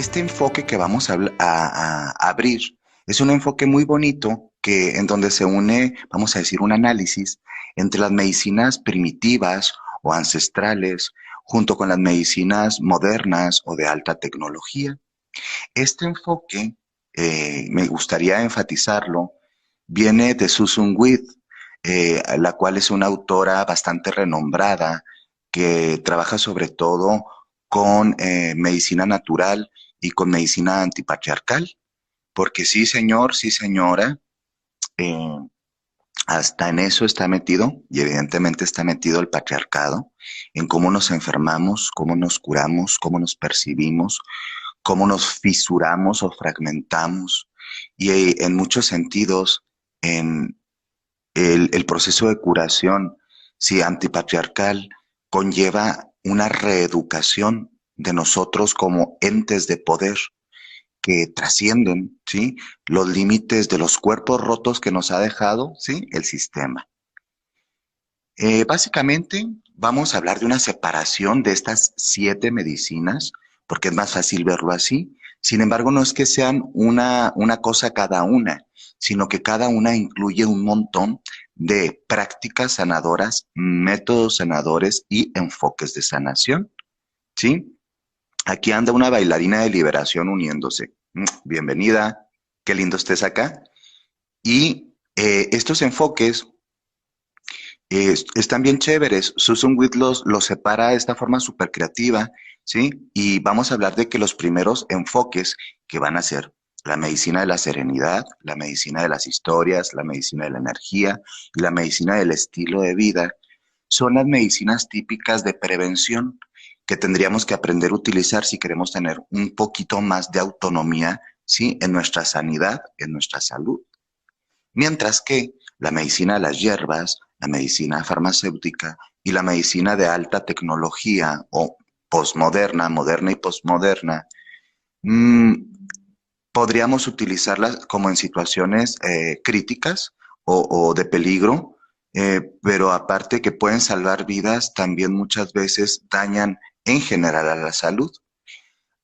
este enfoque que vamos a abrir es un enfoque muy bonito que en donde se une, vamos a decir, un análisis entre las medicinas primitivas o ancestrales junto con las medicinas modernas o de alta tecnología. Este enfoque, me gustaría enfatizarlo, viene de Susan Weed, la cual es una autora bastante renombrada que trabaja sobre todo con medicina natural y con medicina antipatriarcal, porque sí, señor, sí, señora, eh, hasta en eso está metido, y evidentemente está metido el patriarcado, en cómo nos enfermamos, cómo nos curamos, cómo nos percibimos, cómo nos fisuramos o fragmentamos, y en muchos sentidos, en el proceso de curación, si antipatriarcal, conlleva una reeducación de nosotros como entes de poder que trascienden, ¿sí?, los límites de los cuerpos rotos que nos ha dejado, ¿sí?, el sistema. Básicamente, vamos a hablar de una separación de estas 7 medicinas, porque es más fácil verlo así. Sin embargo, no es que sean una cosa cada una, sino que cada una incluye un montón de prácticas sanadoras, métodos sanadores y enfoques de sanación, ¿sí? Aquí anda una bailarina de liberación uniéndose. Bienvenida, qué lindo estés acá. Y estos enfoques están bien chéveres. Susan Whit los separa de esta forma súper creativa, ¿sí? Y vamos a hablar de que los primeros enfoques que van a ser la medicina de la serenidad, la medicina de las historias, la medicina de la energía y la medicina del estilo de vida, son las medicinas típicas de prevención que tendríamos que aprender a utilizar si queremos tener un poquito más de autonomía, ¿sí?, en nuestra sanidad, en nuestra salud. Mientras que la medicina de las hierbas, la medicina farmacéutica y la medicina de alta tecnología o posmoderna, moderna y posmoderna, mmm, podríamos utilizarlas como en situaciones críticas o de peligro, pero aparte que pueden salvar vidas, también muchas veces dañan en general a la salud.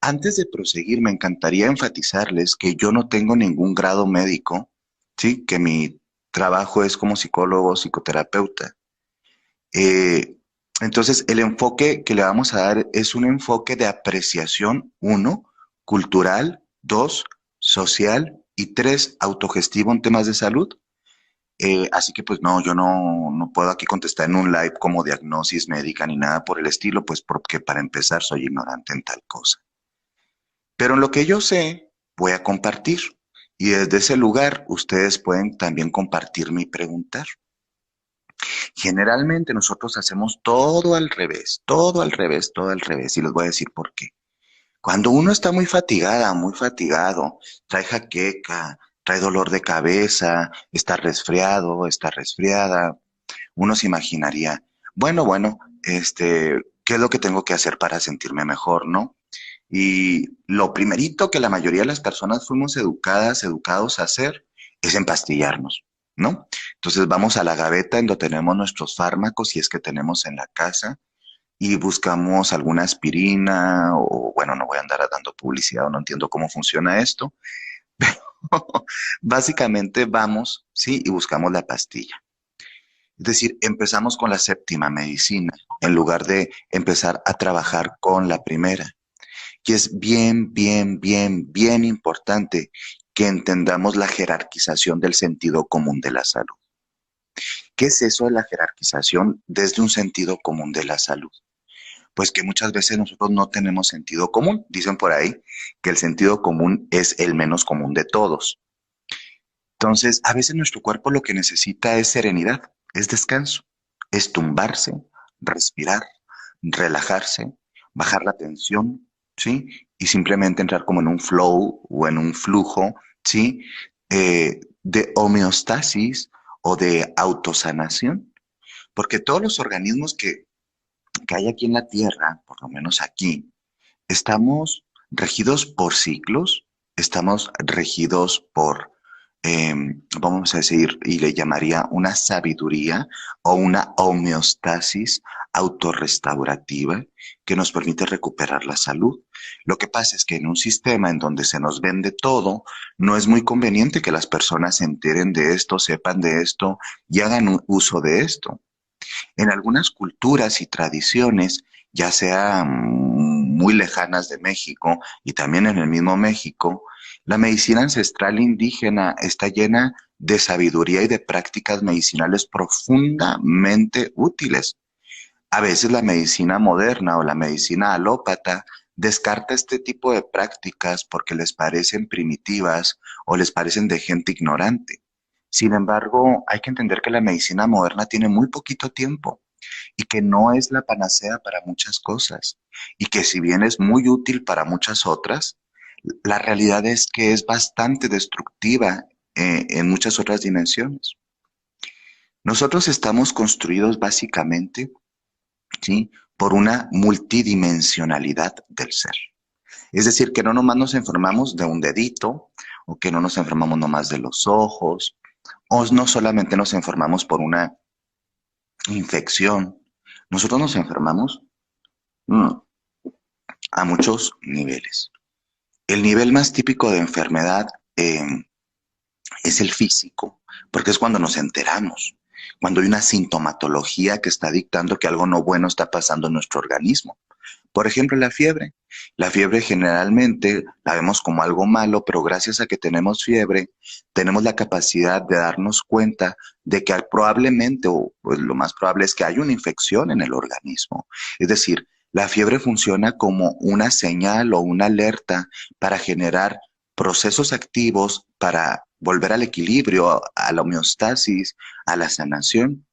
Antes de proseguir, me encantaría enfatizarles que yo no tengo ningún grado médico, ¿sí? Que mi trabajo es como psicólogo, psicoterapeuta. Eh, entonces, el enfoque que le vamos a dar es un enfoque de apreciación, uno, cultural, dos, social y tres, autogestivo en temas de salud. Así que pues no, yo no puedo aquí contestar en un live como diagnosis médica ni nada por el estilo, pues porque para empezar soy ignorante en tal cosa. Pero en lo que yo sé, voy a compartir. Y desde ese lugar, ustedes pueden también compartirme y preguntar. Generalmente nosotros hacemos todo al revés, todo al revés, todo al revés. Y les voy a decir por qué. Cuando uno está muy fatigada, muy fatigado, trae jaqueca, trae dolor de cabeza, está resfriado, está resfriada, uno se imaginaría, bueno, ¿qué es lo que tengo que hacer para sentirme mejor, no? Y lo primerito que la mayoría de las personas fuimos educados a hacer es empastillarnos, ¿no? Entonces vamos a la gaveta en donde tenemos nuestros fármacos, si es que tenemos en la casa, y buscamos alguna aspirina, o bueno, no voy a andar dando publicidad, o no entiendo cómo funciona esto, pero básicamente vamos, ¿sí? Y buscamos la pastilla. Es decir, empezamos con la séptima medicina, en lugar de empezar a trabajar con la primera. Y es bien importante que entendamos la jerarquización del sentido común de la salud. ¿Qué es eso de la jerarquización desde un sentido común de la salud? Pues que muchas veces nosotros no tenemos sentido común. Dicen por ahí que el sentido común es el menos común de todos. Entonces, a veces nuestro cuerpo lo que necesita es serenidad, es descanso, es tumbarse, respirar, relajarse, bajar la tensión, ¿sí? Y simplemente entrar como en un flow o en un flujo, ¿sí? De homeostasis o de autosanación. Porque todos los organismos que hay aquí en la Tierra, por lo menos aquí, estamos regidos por ciclos, estamos regidos por, vamos a decir, y le llamaría una sabiduría o una homeostasis autorrestaurativa que nos permite recuperar la salud. Lo que pasa es que en un sistema en donde se nos vende todo, no es muy conveniente que las personas se enteren de esto, sepan de esto y hagan uso de esto. En algunas culturas y tradiciones, ya sea muy lejanas de México y también en el mismo México, la medicina ancestral indígena está llena de sabiduría y de prácticas medicinales profundamente útiles. A veces la medicina moderna o la medicina alópata descarta este tipo de prácticas porque les parecen primitivas o les parecen de gente ignorante. Sin embargo, hay que entender que la medicina moderna tiene muy poquito tiempo y que no es la panacea para muchas cosas y que si bien es muy útil para muchas otras, la realidad es que es bastante destructiva en muchas otras dimensiones. Nosotros estamos construidos básicamente, ¿sí?, por una multidimensionalidad del ser. Es decir, que no nomás nos enfermamos de un dedito, o que no nos enfermamos nomás de los ojos, o no solamente nos enfermamos por una infección. Nosotros nos enfermamos mm, a muchos niveles. El nivel más típico de enfermedad es el físico, porque es cuando nos enteramos, cuando hay una sintomatología que está dictando que algo no bueno está pasando en nuestro organismo. Por ejemplo, la fiebre. La fiebre generalmente la vemos como algo malo, pero gracias a que tenemos fiebre, tenemos la capacidad de darnos cuenta de que probablemente, o pues, lo más probable es que hay una infección en el organismo. Es decir, la fiebre funciona como una señal o una alerta para generar procesos activos para volver al equilibrio, a la homeostasis, a la sanación.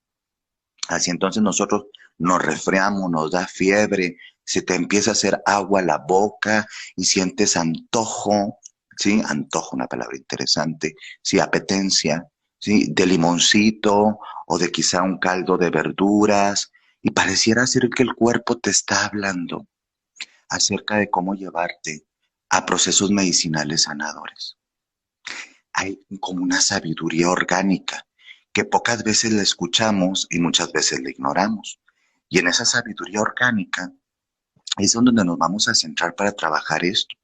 Así entonces nosotros nos resfriamos, nos da fiebre, se te empieza a hacer agua la boca y sientes antojo, ¿sí? Antojo, una palabra interesante, sí, apetencia, ¿sí? De limoncito o de quizá un caldo de verduras y pareciera ser que el cuerpo te está hablando acerca de cómo llevarte a procesos medicinales sanadores. Hay como una sabiduría orgánica que pocas veces la escuchamos y muchas veces la ignoramos. Y en esa sabiduría orgánica es donde nos vamos a centrar para trabajar esto.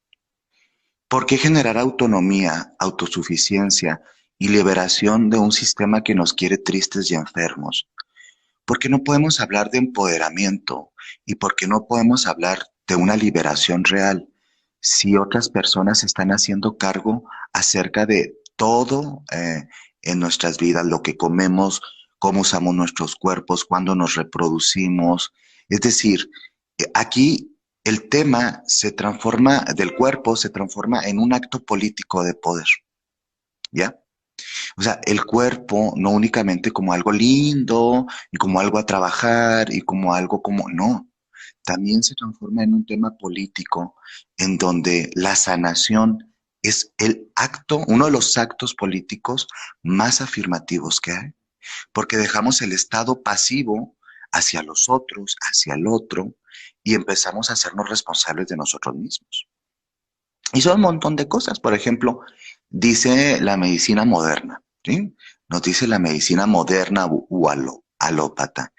¿Por qué generar autonomía, autosuficiencia y liberación de un sistema que nos quiere tristes y enfermos? ¿Por qué no podemos hablar de empoderamiento y por qué no podemos hablar de una liberación real si otras personas se están haciendo cargo acerca de todo en nuestras vidas, lo que comemos, cómo usamos nuestros cuerpos, cuándo nos reproducimos? Es decir, aquí el tema se transforma, del cuerpo se transforma en un acto político de poder, ¿ya? O sea, el cuerpo no únicamente como algo lindo y como algo a trabajar y como algo como, no, también se transforma en un tema político en donde la sanación es el acto, uno de los actos políticos más afirmativos que hay, porque dejamos el estado pasivo hacia los otros, hacia el otro, y empezamos a hacernos responsables de nosotros mismos. Y son un montón de cosas. Por ejemplo, dice la medicina moderna, ¿sí? Nos dice la medicina moderna alópata,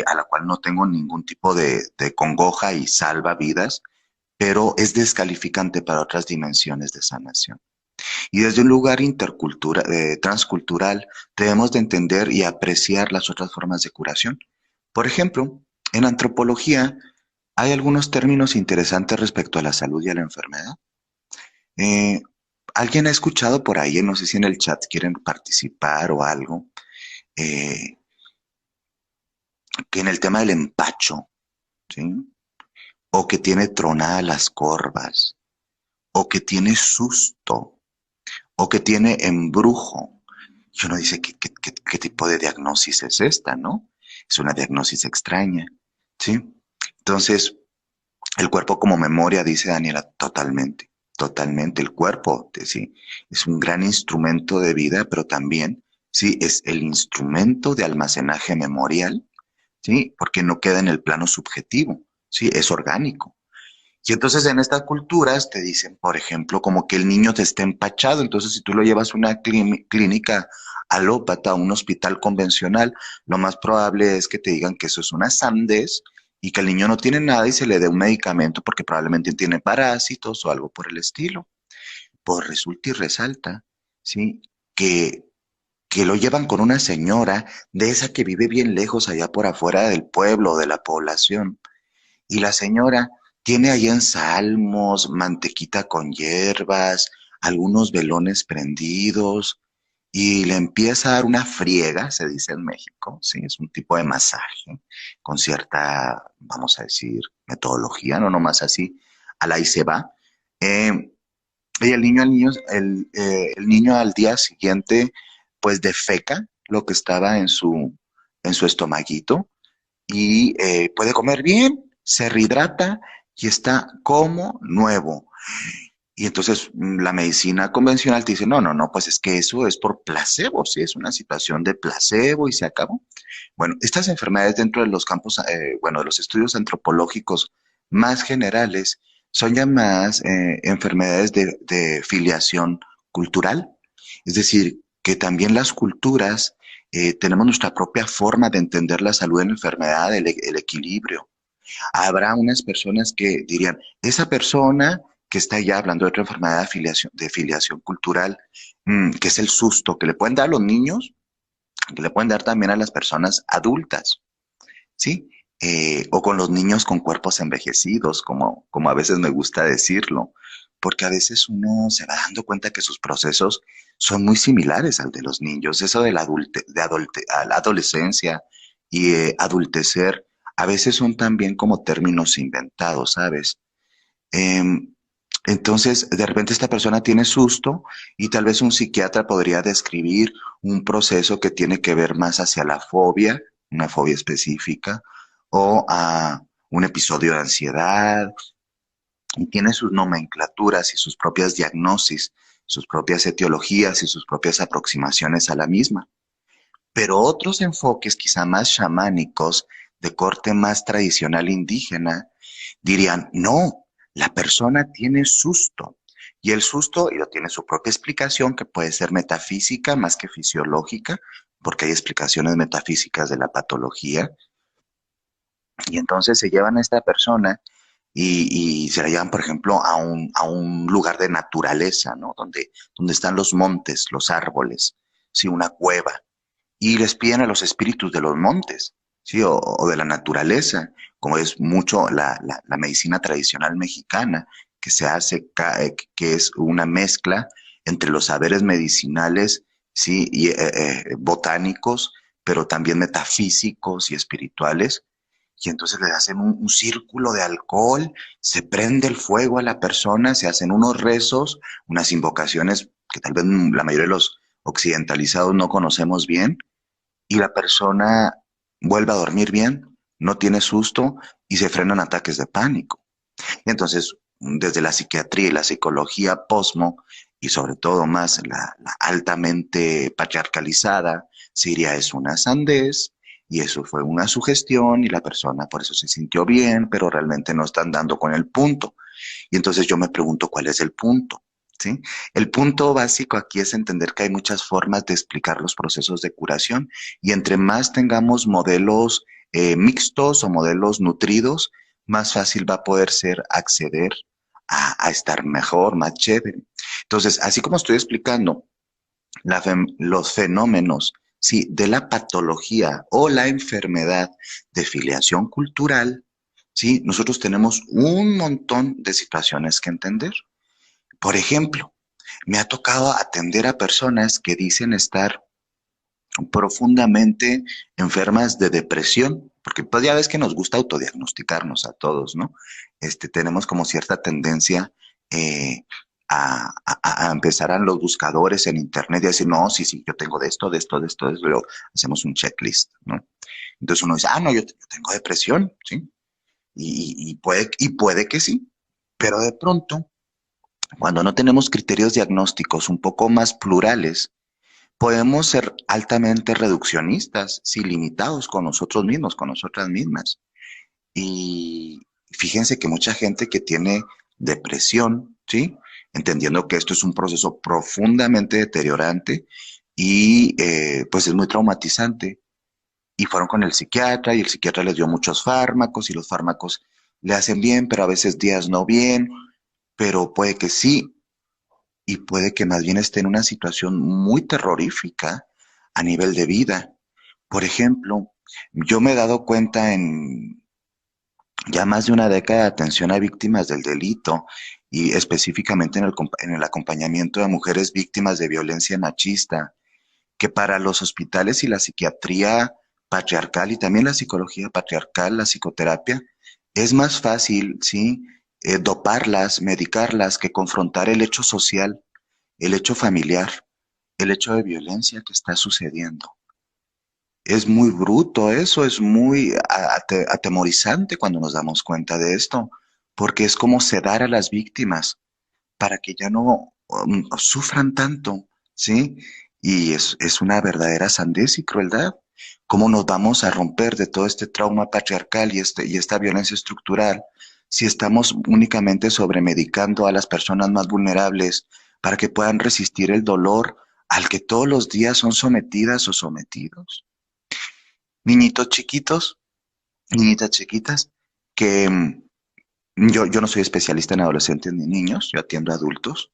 a la cual no tengo ningún tipo de congoja y salva vidas, pero es descalificante para otras dimensiones de sanación. Y desde un lugar transcultural debemos de entender y apreciar las otras formas de curación. Por ejemplo, en antropología hay algunos términos interesantes respecto a la salud y a la enfermedad. Eh, ¿Alguien ha escuchado por ahí, no sé si en el chat quieren participar o algo, eh, que en el tema del empacho, ¿sí? O que tiene tronadas las corvas, o que tiene susto, o que tiene embrujo? Y uno dice, ¿qué tipo de diagnosis es esta, no? Es una diagnosis extraña, ¿sí? Entonces, el cuerpo como memoria, dice Daniela, totalmente, totalmente. El cuerpo, sí, es un gran instrumento de vida, pero también, sí, es el instrumento de almacenaje memorial, sí, porque no queda en el plano subjetivo, sí, es orgánico. Y entonces en estas culturas te dicen, por ejemplo, como que el niño te está empachado, entonces si tú lo llevas a una clínica alópata, a un hospital convencional, lo más probable es que te digan que eso es una sandez y que el niño no tiene nada y se le dé un medicamento porque probablemente tiene parásitos o algo por el estilo. Pues resulta y resalta, ¿sí? Que, que lo llevan con una señora de esa que vive bien lejos allá por afuera del pueblo o de la población. Y la señora tiene ahí en salmos, mantequita con hierbas, algunos velones prendidos, y le empieza a dar una friega, se dice en México, sí, es un tipo de masaje con cierta, vamos a decir, metodología, no nomás así, a la y se va. Eh, y el niño al día siguiente, pues defeca lo que estaba en su estomaguito y puede comer bien, se rehidrata y está como nuevo. Y entonces la medicina convencional te dice, no, no, no, pues es que eso es por placebo, sí, es una situación de placebo y se acabó. Bueno, estas enfermedades dentro de los campos, bueno, de los estudios antropológicos más generales, son llamadas enfermedades de filiación cultural. Es decir, que también las culturas tenemos nuestra propia forma de entender la salud en la enfermedad, el equilibrio. Habrá unas personas que dirían, esa persona que está ya hablando de otra enfermedad de filiación cultural, que es el susto que le pueden dar a los niños, que le pueden dar también a las personas adultas, ¿sí? O con los niños con cuerpos envejecidos, como a veces me gusta decirlo, porque a veces uno se va dando cuenta que sus procesos son muy similares al de los niños. Eso de a la adolescencia y adultecer, a veces son también como términos inventados, ¿sabes? Em, entonces, de repente esta persona tiene susto y tal vez un psiquiatra podría describir un proceso que tiene que ver más hacia la fobia, una fobia específica, o a un episodio de ansiedad, y tiene sus nomenclaturas y sus propias diagnosis, sus propias etiologías y sus propias aproximaciones a la misma. Pero otros enfoques, quizá más chamánicos, de corte más tradicional indígena, dirían, no, la persona tiene susto. Y el susto y lo tiene su propia explicación, que puede ser metafísica más que fisiológica, porque hay explicaciones metafísicas de la patología. Y entonces se llevan a esta persona y se la llevan, por ejemplo, a un lugar de naturaleza, ¿no? Donde están los montes, los árboles, sí, una cueva y les piden a los espíritus de los montes, ¿sí? O de la naturaleza, como es mucho la medicina tradicional mexicana, que se hace, que es una mezcla entre los saberes medicinales, ¿sí? Y botánicos, pero también metafísicos y espirituales. Y entonces le hacen un círculo de alcohol, se prende el fuego a la persona, se hacen unos rezos, unas invocaciones que tal vez la mayoría de los occidentalizados no conocemos bien, y la persona vuelve a dormir bien, no tiene susto y se frenan ataques de pánico. Y entonces, desde la psiquiatría y la psicología posmo, y sobre todo más la altamente patriarcalizada, Siria es una sandez, y eso fue una sugestión, y la persona por eso se sintió bien, pero realmente no están dando con el punto. Y entonces yo me pregunto cuál es el punto. ¿Sí? El punto básico aquí es entender que hay muchas formas de explicar los procesos de curación y entre más tengamos modelos mixtos o modelos nutridos, más fácil va a poder ser acceder a estar mejor, más chévere. Entonces, así como estoy explicando los fenómenos, sí, de la patología o la enfermedad de filiación cultural, sí, nosotros tenemos un montón de situaciones que entender. Por ejemplo, me ha tocado atender a personas que dicen estar profundamente enfermas de depresión, porque pues ya ves que nos gusta autodiagnosticarnos a todos, ¿no? Tenemos como cierta tendencia a empezar a los buscadores en internet y decir, no, sí, sí, yo tengo de esto, de esto, de esto, de esto, luego hacemos un checklist, ¿no? Entonces uno dice, ah, no, yo tengo depresión, ¿sí? Y puede que sí, pero de pronto, cuando no tenemos criterios diagnósticos un poco más plurales, podemos ser altamente reduccionistas, sí, limitados con nosotros mismos, con nosotras mismas. Y fíjense que mucha gente que tiene depresión, ¿sí? Entendiendo que esto es un proceso profundamente deteriorante, y pues es muy traumatizante. Y fueron con el psiquiatra y el psiquiatra les dio muchos fármacos y los fármacos le hacen bien, pero a veces días no bien, pero puede que sí y puede que más bien esté en una situación muy terrorífica a nivel de vida. Por ejemplo, yo me he dado cuenta en ya más de una década de atención a víctimas del delito y específicamente en el acompañamiento de mujeres víctimas de violencia machista, que para los hospitales y la psiquiatría patriarcal y también la psicología patriarcal, la psicoterapia, es más fácil, ¿sí? Doparlas, medicarlas, que confrontar el hecho social, el hecho familiar, el hecho de violencia que está sucediendo. Es muy bruto eso, es muy atemorizante cuando nos damos cuenta de esto, porque es como sedar a las víctimas para que ya no sufran tanto, ¿sí? Y es una verdadera sandez y crueldad. ¿Cómo nos vamos a romper de todo este trauma patriarcal y esta violencia estructural si estamos únicamente sobremedicando a las personas más vulnerables para que puedan resistir el dolor al que todos los días son sometidas o sometidos? Niñitos chiquitos, niñitas chiquitas, que yo no soy especialista en adolescentes ni niños, yo atiendo a adultos,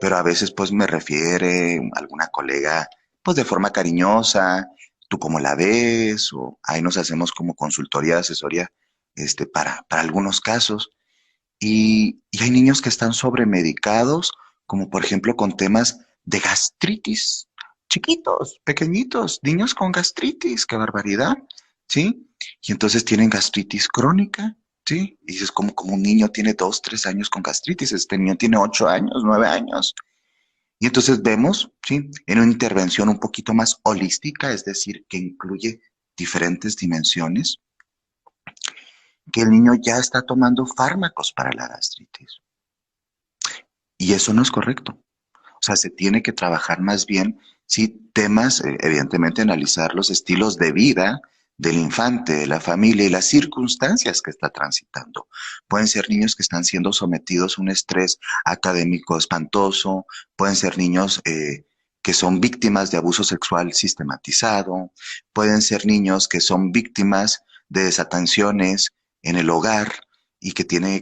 pero a veces pues me refiere alguna colega pues de forma cariñosa, tú cómo la ves, o ahí nos hacemos como consultoría, asesoría, para algunos casos. Y hay niños que están sobremedicados, como por ejemplo con temas de gastritis, chiquitos, pequeñitos, niños con gastritis, qué barbaridad, ¿sí? Y entonces tienen gastritis crónica, ¿sí? Y dices, como un niño tiene 2, 3 años con gastritis, este niño tiene 8 años, 9 años. Y entonces vemos, ¿sí? En una intervención un poquito más holística, es decir, que incluye diferentes dimensiones, que el niño ya está tomando fármacos para la gastritis. Y eso no es correcto. O sea, se tiene que trabajar más bien, sí, temas, evidentemente analizar los estilos de vida del infante, de la familia y las circunstancias que está transitando. Pueden ser niños que están siendo sometidos a un estrés académico espantoso, pueden ser niños que son víctimas de abuso sexual sistematizado, pueden ser niños que son víctimas de desatenciones en el hogar y que tiene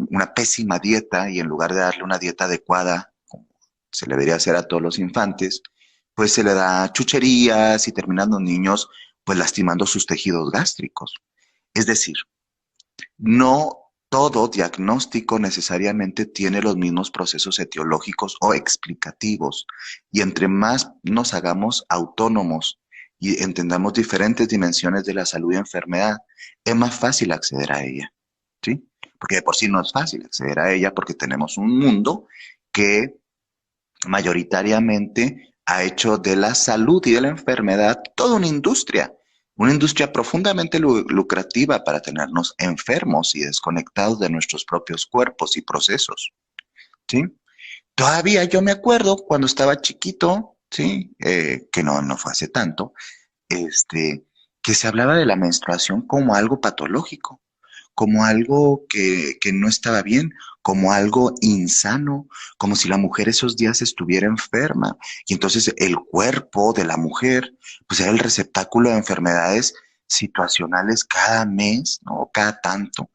una pésima dieta y en lugar de darle una dieta adecuada, se le debería hacer a todos los infantes, pues se le da chucherías y terminan los niños pues lastimando sus tejidos gástricos. Es decir, no todo diagnóstico necesariamente tiene los mismos procesos etiológicos o explicativos. Y entre más nos hagamos autónomos y entendamos diferentes dimensiones de la salud y enfermedad, es más fácil acceder a ella, ¿sí? Porque de por sí no es fácil acceder a ella porque tenemos un mundo que mayoritariamente ha hecho de la salud y de la enfermedad toda una industria profundamente lucrativa para tenernos enfermos y desconectados de nuestros propios cuerpos y procesos, ¿sí? Todavía yo me acuerdo cuando estaba chiquito, ¿sí? Que no fue hace tanto, este, que se hablaba de la menstruación como algo patológico, como algo que no estaba bien, como algo insano, como si la mujer esos días estuviera enferma. Y entonces el cuerpo de la mujer, pues era el receptáculo de enfermedades situacionales cada mes, ¿no? Cada tanto.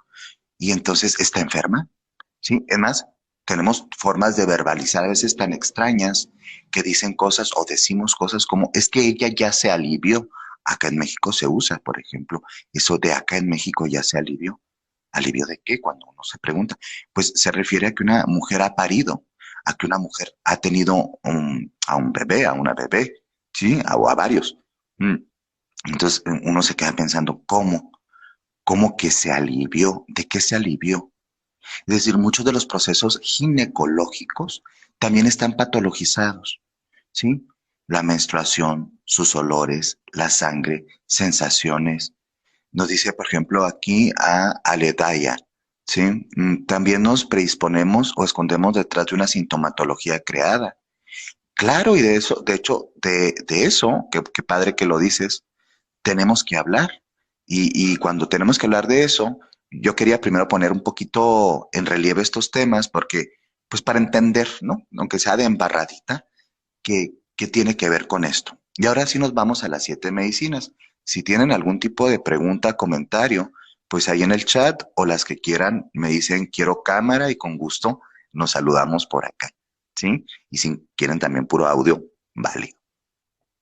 Y entonces está enferma, ¿sí? Es más, tenemos formas de verbalizar a veces tan extrañas que dicen cosas o decimos cosas como, es que ella ya se alivió. Acá en México se usa, por ejemplo, eso de acá en México ya se alivió. ¿Alivio de qué? Cuando uno se pregunta, pues se refiere a que una mujer ha parido, a que una mujer ha tenido a un bebé, a una bebé, ¿sí? O a varios. Mm. Entonces uno se queda pensando, ¿cómo? ¿Cómo que se alivió? ¿De qué se alivió? Es decir, muchos de los procesos ginecológicos también están patologizados, ¿sí? La menstruación, sus olores, la sangre, sensaciones. Nos dice, por ejemplo, aquí a Aledaya, ¿sí? También nos predisponemos o escondemos detrás de una sintomatología creada. Claro, y de eso, de hecho, de eso, que padre que lo dices, tenemos que hablar. Y cuando tenemos que hablar de eso, yo quería primero poner un poquito en relieve estos temas, porque, pues para entender, ¿no? Aunque sea de embarradita, que ¿Qué tiene que ver con esto? Y ahora sí nos vamos a las 7 medicinas. Si tienen algún tipo de pregunta, comentario, pues ahí en el chat o las que quieran me dicen quiero cámara y con gusto nos saludamos por acá, ¿sí? Y si quieren también puro audio, vale.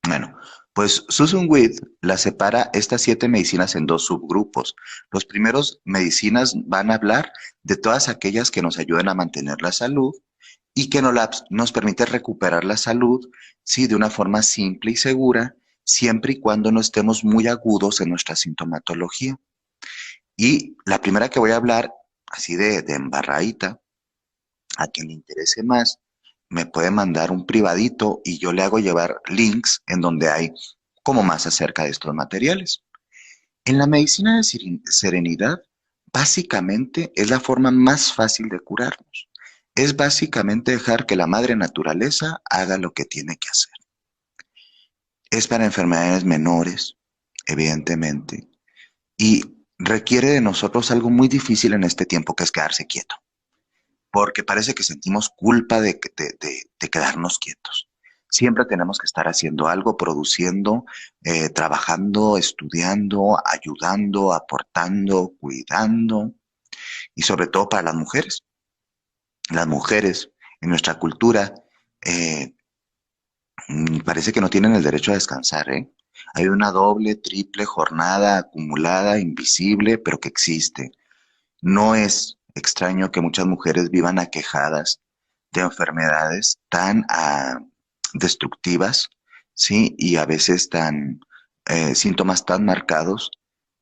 Bueno, pues Susan Weed la separa estas 7 medicinas en dos subgrupos. Los primeros medicinas van a hablar de todas aquellas que nos ayuden a mantener la salud y que nos permite recuperar la salud, sí, de una forma simple y segura, siempre y cuando no estemos muy agudos en nuestra sintomatología. Y la primera que voy a hablar, así de embarradita, a quien le interese más, me puede mandar un privadito y yo le hago llevar links en donde hay como más acerca de estos materiales. En la medicina de serenidad, básicamente es la forma más fácil de curarnos. Es básicamente dejar que la madre naturaleza haga lo que tiene que hacer. Es para enfermedades menores, evidentemente, y requiere de nosotros algo muy difícil en este tiempo, que es quedarse quieto, porque parece que sentimos culpa de quedarnos quietos. Siempre tenemos que estar haciendo algo, produciendo, trabajando, estudiando, ayudando, aportando, cuidando, y sobre todo para las mujeres. Las mujeres en nuestra cultura eh, parece que no tienen el derecho a descansar, ¿eh? Hay una doble, triple jornada acumulada, invisible, pero que existe. No es extraño que muchas mujeres vivan aquejadas de enfermedades tan destructivas, ¿sí? Y a veces tan síntomas tan marcados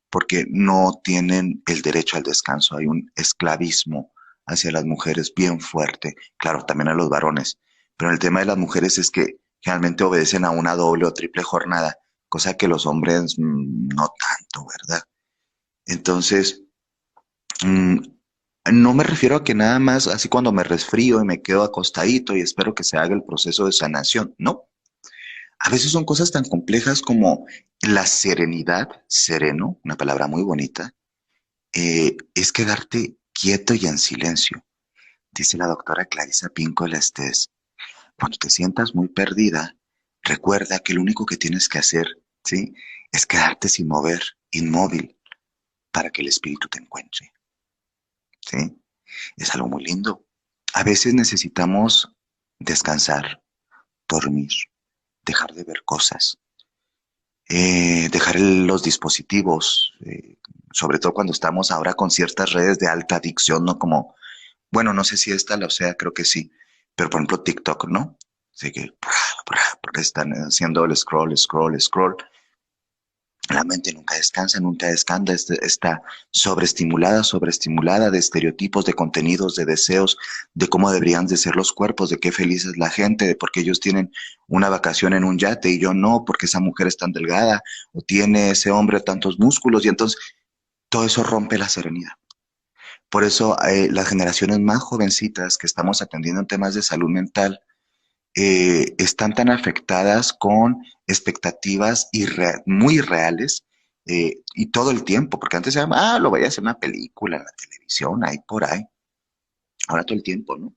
porque no tienen el derecho al descanso. Hay un esclavismo hacia las mujeres bien fuerte, claro, también a los varones, pero el tema de las mujeres es que generalmente obedecen a una doble o triple jornada, cosa que los hombres no tanto, ¿verdad? Entonces, mm, no me refiero a que nada más así cuando me resfrío y me quedo acostadito y espero que se haga el proceso de sanación, no. A veces son cosas tan complejas como la serenidad, sereno, una palabra muy bonita, es quedarte quieto y en silencio. Dice la doctora Clarisa Pinkola Estés, cuando te sientas muy perdida, recuerda que lo único que tienes que hacer, ¿sí? Es quedarte sin mover, inmóvil, para que el espíritu te encuentre, ¿sí? Es algo muy lindo. A veces necesitamos descansar, dormir, dejar de ver cosas, dejar los dispositivos, sobre todo cuando estamos ahora con ciertas redes de alta adicción, ¿no? Como, bueno, no sé si esta lo sea, creo que sí, pero por ejemplo TikTok, ¿no? Así que están haciendo el scroll, scroll, scroll. La mente nunca descansa, nunca descansa, está sobreestimulada, sobreestimulada de estereotipos, de contenidos, de deseos, de cómo deberían de ser los cuerpos, de qué feliz es la gente, de por qué ellos tienen una vacación en un yate y yo no, porque esa mujer es tan delgada o tiene ese hombre tantos músculos y entonces todo eso rompe la serenidad. Por eso las generaciones más jovencitas que estamos atendiendo en temas de salud mental están tan afectadas con expectativas muy reales y todo el tiempo, porque antes era, lo voy a hacer una película en la televisión, ahí por ahí, ahora todo el tiempo, ¿no?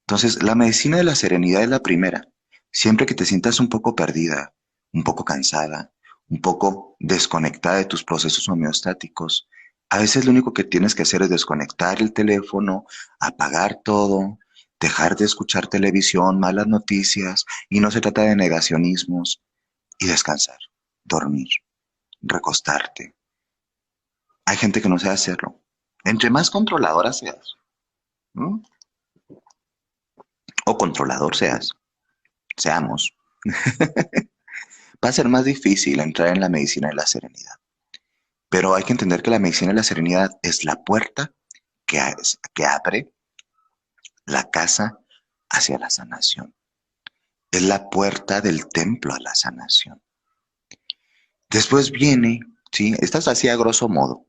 Entonces, la medicina de la serenidad es la primera. Siempre que te sientas un poco perdida, un poco cansada, un poco desconectada de tus procesos homeostáticos, a veces lo único que tienes que hacer es desconectar el teléfono, apagar todo, dejar de escuchar televisión, malas noticias, y no se trata de negacionismos, y descansar, dormir, recostarte. Hay gente que no sabe hacerlo. Entre más controladora seas, ¿no? O controlador seamos, va a ser más difícil entrar en la medicina de la serenidad. Pero hay que entender que la medicina de la serenidad es la puerta que abre la casa hacia la sanación. Es la puerta del templo a la sanación. Después viene, ¿sí? Esta es así a grosso modo.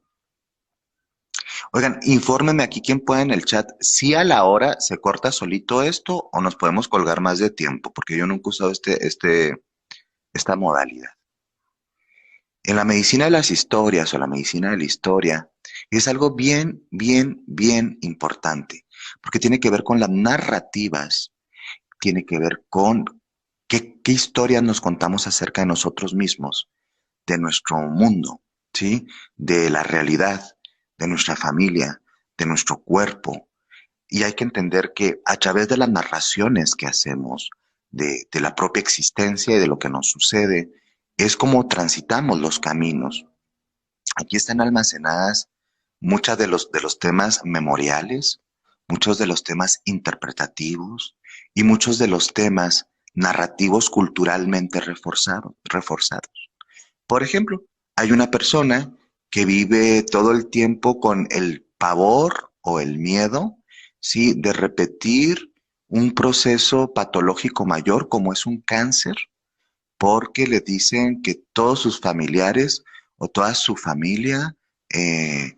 Oigan, infórmenme aquí quien pueda en el chat si a la hora se corta solito esto o nos podemos colgar más de tiempo, porque yo nunca he usado esta modalidad. En la medicina de las historias o la medicina de la historia es algo bien, bien, bien importante, porque tiene que ver con las narrativas, tiene que ver con ¿Qué historias nos contamos acerca de nosotros mismos, de nuestro mundo, ¿sí? De la realidad, de nuestra familia, de nuestro cuerpo? Y hay que entender que a través de las narraciones que hacemos, de la propia existencia y de lo que nos sucede, es como transitamos los caminos. Aquí están almacenadas muchos de los temas memoriales, muchos de los temas interpretativos y muchos de los temas narrativos culturalmente reforzados. Por ejemplo, hay una persona que vive todo el tiempo con el pavor o el miedo, ¿sí? De repetir un proceso patológico mayor como es un cáncer, porque le dicen que todos sus familiares o toda su familia eh,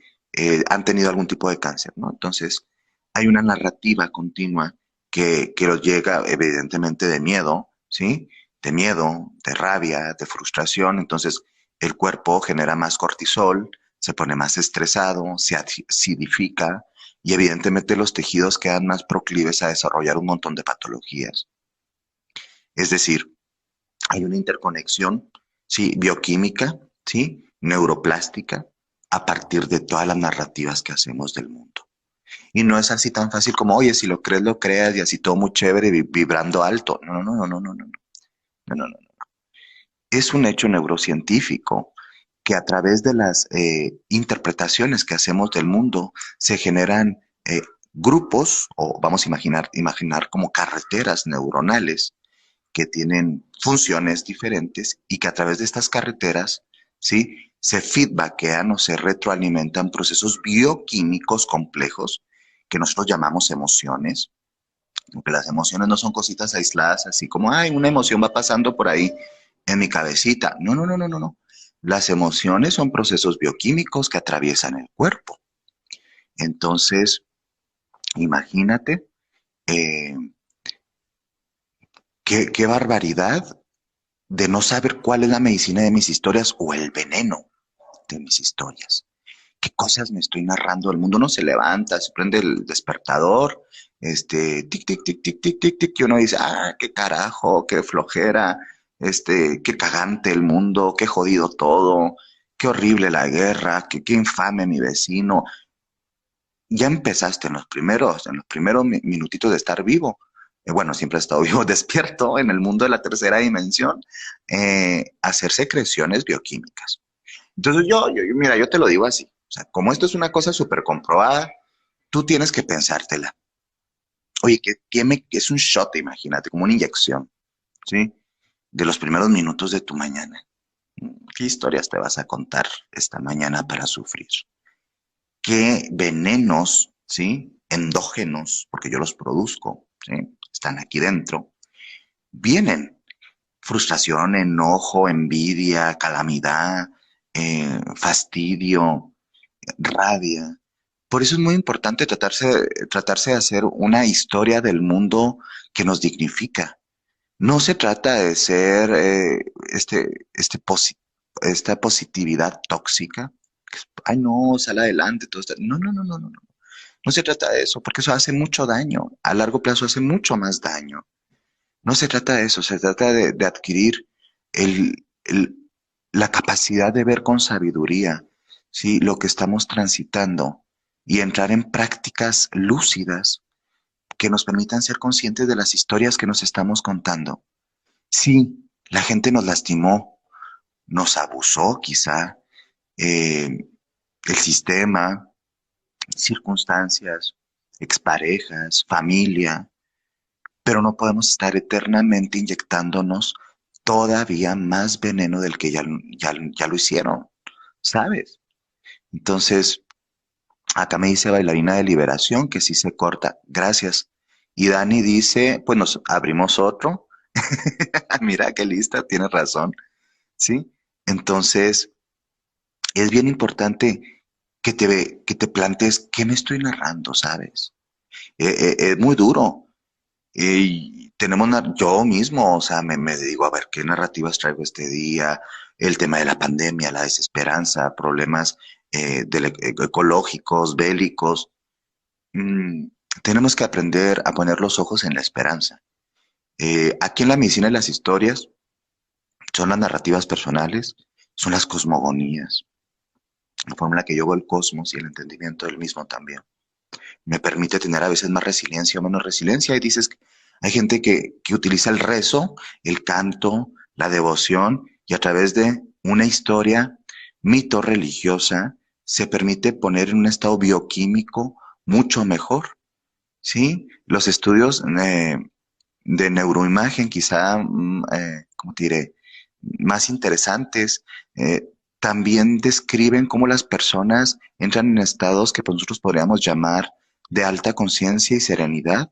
han tenido algún tipo de cáncer, ¿no? Entonces, hay una narrativa continua que los llega evidentemente de miedo, ¿sí? De miedo, de rabia, de frustración. Entonces, el cuerpo genera más cortisol, se pone más estresado, se acidifica y evidentemente los tejidos quedan más proclives a desarrollar un montón de patologías. Es decir, hay una interconexión, sí, bioquímica, sí, neuroplástica, a partir de todas las narrativas que hacemos del mundo. Y no es así tan fácil como, oye, si lo crees, lo creas, y así todo muy chévere, vibrando alto. No, no, no, no, no, no, no, no, no, no. Es un hecho neurocientífico que a través de las interpretaciones que hacemos del mundo se generan grupos, o vamos a imaginar como carreteras neuronales que tienen funciones diferentes y que a través de estas carreteras, ¿sí? Se feedbackean o se retroalimentan procesos bioquímicos complejos que nosotros llamamos emociones, porque las emociones no son cositas aisladas, así como, ay, una emoción va pasando por ahí en mi cabecita. No, no, no, no, no, no. Las emociones son procesos bioquímicos que atraviesan el cuerpo. Entonces, imagínate eh, qué barbaridad de no saber cuál es la medicina de mis historias o el veneno de mis historias. ¿Qué cosas me estoy narrando? El mundo no se levanta, se prende el despertador, tic, tic, tic, tic, tic, tic, tic, y uno dice, ah, qué carajo, qué flojera, qué cagante el mundo, qué jodido todo, qué horrible la guerra, qué infame mi vecino. Ya empezaste en los primeros minutitos de estar vivo. Bueno, siempre he estado vivo, despierto en el mundo de la tercera dimensión, hacer secreciones bioquímicas. Entonces mira, yo te lo digo así. O sea, como esto es una cosa súper comprobada, tú tienes que pensártela. Oye, que es un shot, imagínate, como una inyección, ¿sí? De los primeros minutos de tu mañana. ¿Qué historias te vas a contar esta mañana para sufrir? ¿Qué venenos, sí? Endógenos, porque yo los produzco, ¿sí? Están aquí dentro. Vienen frustración, enojo, envidia, calamidad, fastidio, rabia. Por eso es muy importante tratarse de hacer una historia del mundo que nos dignifica. No se trata de ser esta positividad tóxica. Ay, no, sal adelante, todo está. No, no, no, no, no, no. No se trata de eso, porque eso hace mucho daño. A largo plazo hace mucho más daño. No se trata de eso, se trata de adquirir el, el- la capacidad de ver con sabiduría, ¿sí? Lo que estamos transitando y entrar en prácticas lúcidas que nos permitan ser conscientes de las historias que nos estamos contando. Sí, la gente nos lastimó, nos abusó quizá, el sistema, circunstancias, exparejas, familia, pero no podemos estar eternamente inyectándonos todavía más veneno del que ya lo hicieron, ¿sabes? Entonces, acá me dice bailarina de liberación que sí se corta, gracias. Y Dani dice, pues nos abrimos otro. Mira qué lista, tienes razón, ¿sí? Entonces, es bien importante que te plantees qué me estoy narrando, ¿sabes? Es muy duro. Y yo mismo, o sea, me digo, a ver, ¿qué narrativas traigo este día? El tema de la pandemia, la desesperanza, problemas ecológicos, bélicos. Mm, tenemos que aprender a poner los ojos en la esperanza. Aquí en la medicina de las historias son las narrativas personales, son las cosmogonías, la forma en la que yo veo el cosmos y el entendimiento del mismo también. Me permite tener a veces más resiliencia o menos resiliencia. Y dices, que hay gente que utiliza el rezo, el canto, la devoción, y a través de una historia, mito religiosa, se permite poner en un estado bioquímico mucho mejor, ¿sí? Los estudios de neuroimagen, quizá, ¿cómo te diré? Más interesantes, también describen cómo las personas entran en estados que pues, nosotros podríamos llamar de alta conciencia y serenidad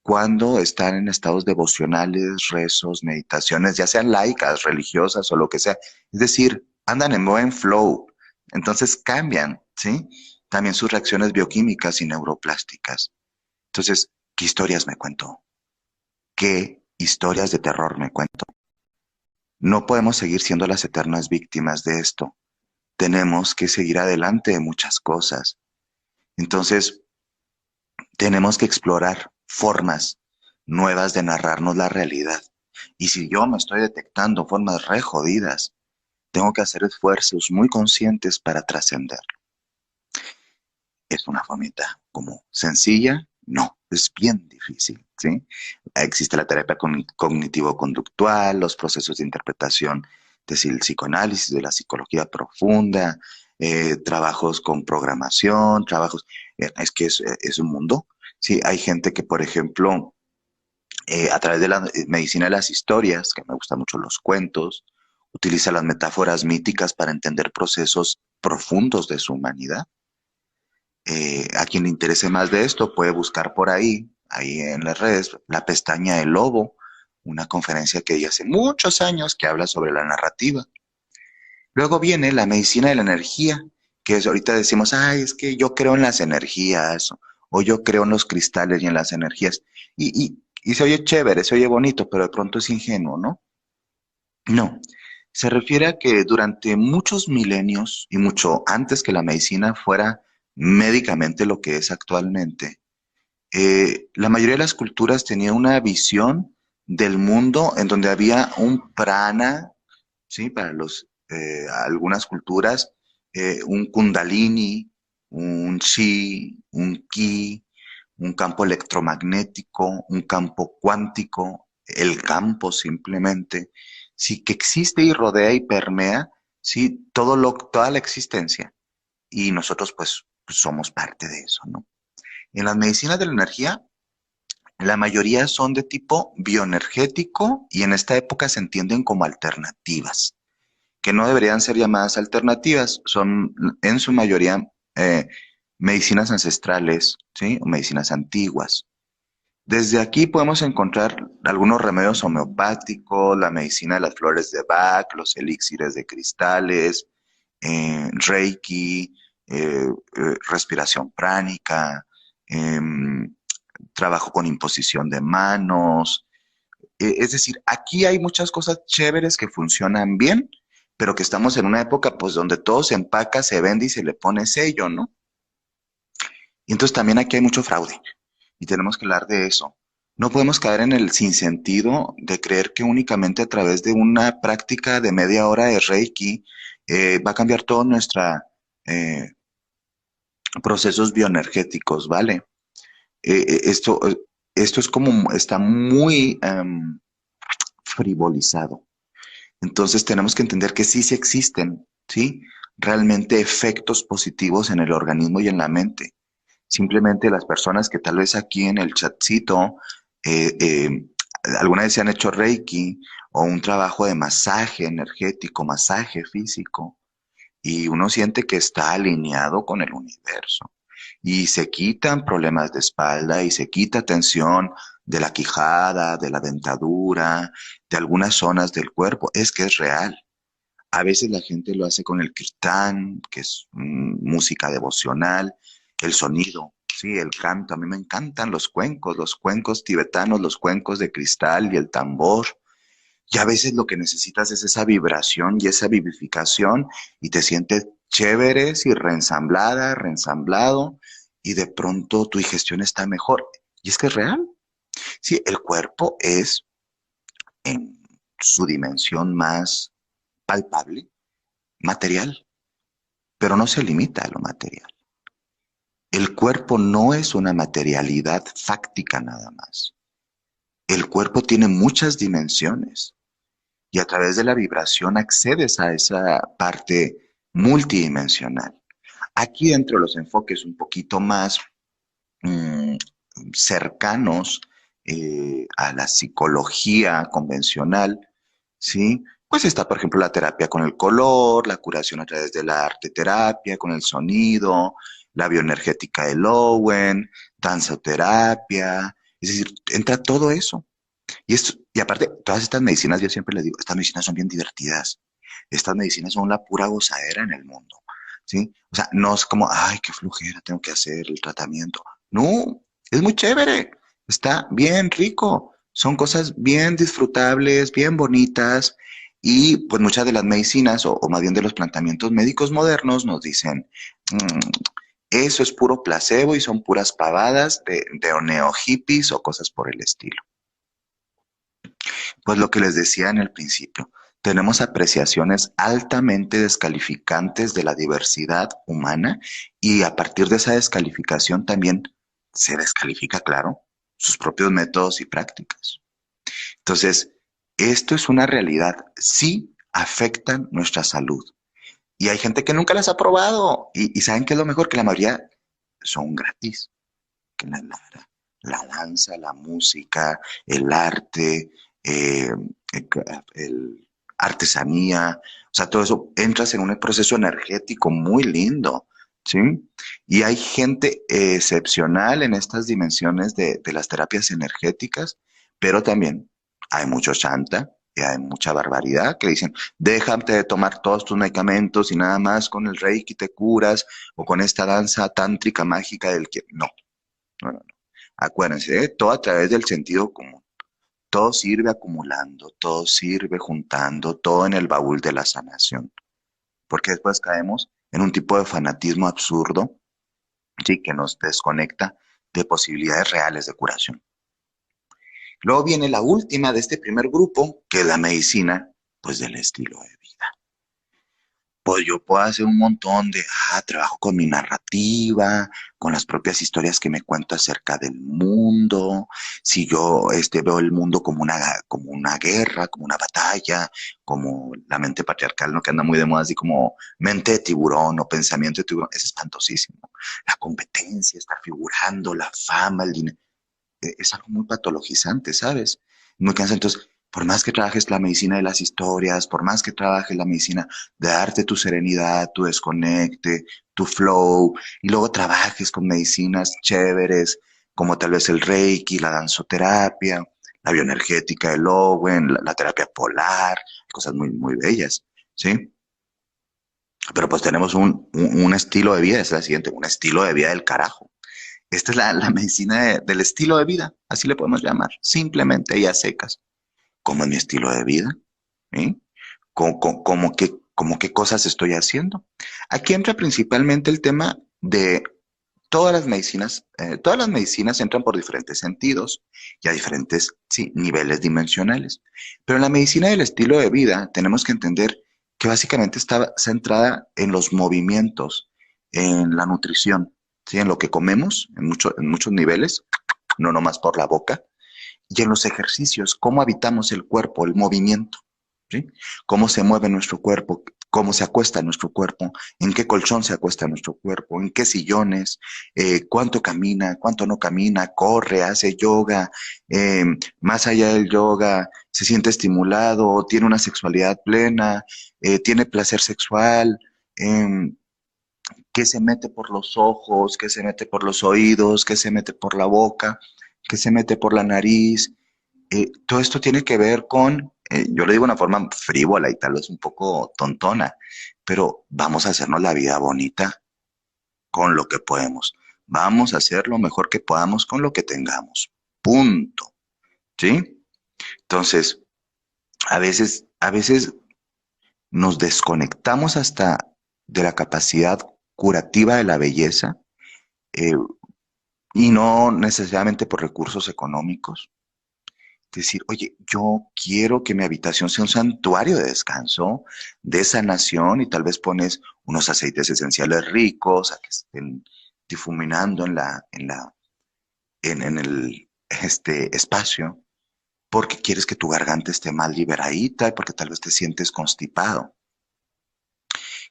cuando están en estados devocionales, rezos, meditaciones, ya sean laicas, religiosas o lo que sea. Es decir, andan en buen flow, entonces cambian, ¿sí? También sus reacciones bioquímicas y neuroplásticas. Entonces, ¿qué historias me cuento? ¿Qué historias de terror me cuento? No podemos seguir siendo las eternas víctimas de esto. Tenemos que seguir adelante de muchas cosas. Entonces, tenemos que explorar formas nuevas de narrarnos la realidad. Y si yo me estoy detectando formas re jodidas, tengo que hacer esfuerzos muy conscientes para trascender. Es una formita como sencilla, no, es bien difícil, ¿sí? Existe la terapia cognitivo-conductual, los procesos de interpretación del psicoanálisis, de la psicología profunda, trabajos con programación, trabajos, es que es un mundo, ¿sí? Hay gente que, por ejemplo, a través de la medicina de las historias, que me gustan mucho los cuentos, utiliza las metáforas míticas para entender procesos profundos de su humanidad. A quien le interese más de esto puede buscar por ahí en las redes, la pestaña del lobo, una conferencia que di hace muchos años que habla sobre la narrativa. Luego viene la medicina de la energía, que es ahorita decimos, ay, es que yo creo en las energías, o yo creo en los cristales y en las energías. Y se oye chévere, se oye bonito, pero de pronto es ingenuo, ¿no? No, se refiere a que durante muchos milenios y mucho antes que la medicina fuera médicamente lo que es actualmente, la mayoría de las culturas tenía una visión del mundo en donde había un prana, ¿sí? Para algunas culturas, un kundalini, un chi, un ki, un campo electromagnético, un campo cuántico, el campo simplemente, sí, que existe y rodea y permea, sí, toda la existencia. Y nosotros, pues, somos parte de eso, ¿no? En las medicinas de la energía, la mayoría son de tipo bioenergético y en esta época se entienden como alternativas, que no deberían ser llamadas alternativas, son en su mayoría medicinas ancestrales, ¿sí? O medicinas antiguas. Desde aquí podemos encontrar algunos remedios homeopáticos, la medicina de las flores de Bach, los elixires de cristales, Reiki, respiración pránica, em, trabajo con imposición de manos. Es decir, aquí hay muchas cosas chéveres que funcionan bien, pero que estamos en una época pues donde todo se empaca, se vende y se le pone sello, ¿no? Y entonces también aquí hay mucho fraude y tenemos que hablar de eso. No podemos caer en el sinsentido de creer que únicamente a través de una práctica de media hora de Reiki va a cambiar todo nuestros procesos bioenergéticos, ¿vale? Eh, eh, esto, eh, esto es como, está muy frivolizado. Entonces tenemos que entender que sí existen, ¿sí? Realmente efectos positivos en el organismo y en la mente. Simplemente las personas que tal vez aquí en el chatcito eh, eh, alguna vez se han hecho Reiki o un trabajo de masaje energético, masaje físico, y uno siente que está alineado con el universo. Y se quitan problemas de espalda y se quita tensión de la quijada, de la dentadura, de algunas zonas del cuerpo. Es que es real. A veces la gente lo hace con el kirtán, que es música devocional, el sonido, sí, el canto. A mí me encantan los cuencos tibetanos, los cuencos de cristal y el tambor. Y a veces lo que necesitas es esa vibración y esa vivificación y te sientes chévere y reensamblada, reensamblado y de pronto tu digestión está mejor. Y es que es real. Sí, el cuerpo es en su dimensión más palpable, material, pero no se limita a lo material. El cuerpo no es una materialidad fáctica nada más. El cuerpo tiene muchas dimensiones y a través de la vibración accedes a esa parte multidimensional. Aquí dentro de los enfoques un poquito más mm, cercanos a la psicología convencional, ¿sí? Pues está, por ejemplo, la terapia con el color, la curación a través de la arte terapia, con el sonido, la bioenergética de Lowen, danzoterapia, es decir, entra todo eso. Y aparte, todas estas medicinas, yo siempre les digo, estas medicinas son bien divertidas. Estas medicinas son la pura gozadera en el mundo, ¿sí? O sea, no es como, ay, qué flojera, tengo que hacer el tratamiento. No, es muy chévere, está bien rico. Son cosas bien disfrutables, bien bonitas. Y pues muchas de las medicinas, o más bien de los planteamientos médicos modernos, nos dicen, "Mm, eso es puro placebo y son puras pavadas de neo hippies o cosas por el estilo. Pues lo que les decía en el principio, tenemos apreciaciones altamente descalificantes de la diversidad humana y a partir de esa descalificación también se descalifica, claro, sus propios métodos y prácticas. Entonces, esto es una realidad, sí afectan nuestra salud. Y hay gente que nunca las ha probado y ¿saben qué es lo mejor? Que la mayoría son gratis. Que la danza, la música, el arte, eh, el artesanía, o sea, todo eso, entras en un proceso energético muy lindo, ¿sí? Y hay gente excepcional en estas dimensiones de las terapias energéticas, pero también hay mucho chanta y hay mucha barbaridad que dicen, déjate de tomar todos tus medicamentos y nada más con el reiki te curas o con esta danza tántrica mágica del que... No, no, no. Acuérdense, todo a través del sentido común. Todo sirve acumulando, todo sirve juntando, todo en el baúl de la sanación. Porque después caemos en un tipo de fanatismo absurdo, sí, que nos desconecta de posibilidades reales de curación. Luego viene la última de este primer grupo, que es la medicina, pues del estilo de vida. Pues yo puedo hacer un montón de, trabajo con mi narrativa, con las propias historias que me cuento acerca del mundo. Si yo veo el mundo como una guerra, como una batalla, como la mente patriarcal, ¿no? Que anda muy de moda, así como mente de tiburón o pensamiento de tiburón, es espantosísimo. La competencia, estar figurando, la fama, el dinero es algo muy patologizante, ¿sabes? Muy cansado. Entonces, por más que trabajes la medicina de las historias, por más que trabajes la medicina de darte tu serenidad, tu desconecte, tu flow, y luego trabajes con medicinas chéveres, como tal vez el Reiki, la danzoterapia, la bioenergética de Lowen, la terapia polar, cosas muy, muy bellas, ¿sí? Pero pues tenemos un estilo de vida, es la siguiente, un estilo de vida del carajo. Esta es la medicina del estilo de vida, así le podemos llamar, simplemente y a secas. ¿Cómo es mi estilo de vida? ¿Sí? ¿Cómo qué cosas estoy haciendo? Aquí entra principalmente el tema de todas las medicinas entran por diferentes sentidos y a diferentes sí, niveles dimensionales. Pero en la medicina del estilo de vida tenemos que entender que básicamente está centrada en los movimientos, en la nutrición, ¿sí? En lo que comemos, en muchos niveles, no nomás por la boca, y en los ejercicios, cómo habitamos el cuerpo, el movimiento, ¿sí? Cómo se mueve nuestro cuerpo, cómo se acuesta nuestro cuerpo, en qué colchón se acuesta nuestro cuerpo, en qué sillones, cuánto camina, cuánto no camina, corre, hace yoga, eh, más allá del yoga, se siente estimulado, tiene una sexualidad plena, tiene placer sexual, eh, qué se mete por los ojos, qué se mete por los oídos, qué se mete por la boca, qué se mete por la nariz. Todo esto tiene que ver con, yo le digo de una forma frívola y tal vez un poco tontona, pero vamos a hacernos la vida bonita con lo que podemos. Vamos a hacer lo mejor que podamos con lo que tengamos. Punto. ¿Sí? Entonces, a veces nos desconectamos hasta de la capacidad curativa de la belleza, eh, y no necesariamente por recursos económicos. Decir, oye, yo quiero que mi habitación sea un santuario de descanso, de sanación, y tal vez pones unos aceites esenciales ricos a que estén difuminando en el espacio, porque quieres que tu garganta esté más liberadita, porque tal vez te sientes constipado.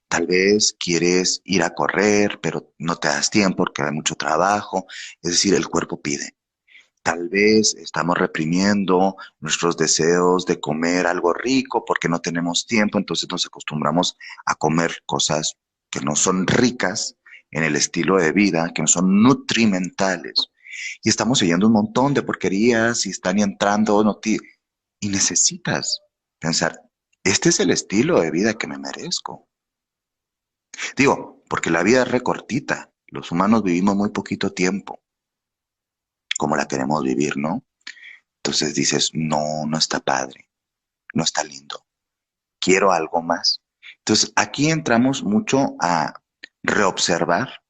Tal vez quieres ir a correr, pero no te das tiempo porque hay mucho trabajo. Es decir, el cuerpo pide. Tal vez estamos reprimiendo nuestros deseos de comer algo rico porque no tenemos tiempo, entonces nos acostumbramos a comer cosas que no son ricas en el estilo de vida, que no son nutrimentales. Y estamos oyendo un montón de porquerías y están entrando noticias. Y necesitas pensar, este es el estilo de vida que me merezco. Digo, porque la vida es recortita. Los humanos vivimos muy poquito tiempo, como la queremos vivir, ¿no? Entonces dices, no, no está padre, no está lindo, quiero algo más. Entonces aquí entramos mucho a reobservar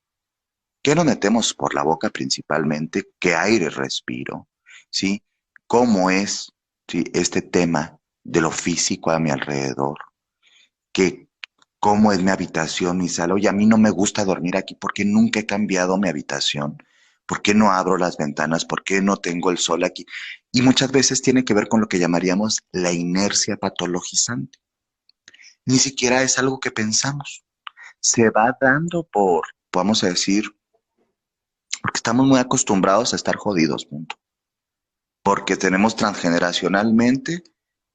qué nos metemos por la boca principalmente, qué aire respiro, ¿sí? ¿Cómo es, ¿sí? Este tema de lo físico a mi alrededor? Que cómo es mi habitación, mi sala. Oye, a mí no me gusta dormir aquí porque nunca he cambiado mi habitación. ¿Por qué no abro las ventanas? ¿Por qué no tengo el sol aquí? Y muchas veces tiene que ver con lo que llamaríamos la inercia patologizante. Ni siquiera es algo que pensamos. Se va dando por, vamos a decir, porque estamos muy acostumbrados a estar jodidos, punto. Porque tenemos transgeneracionalmente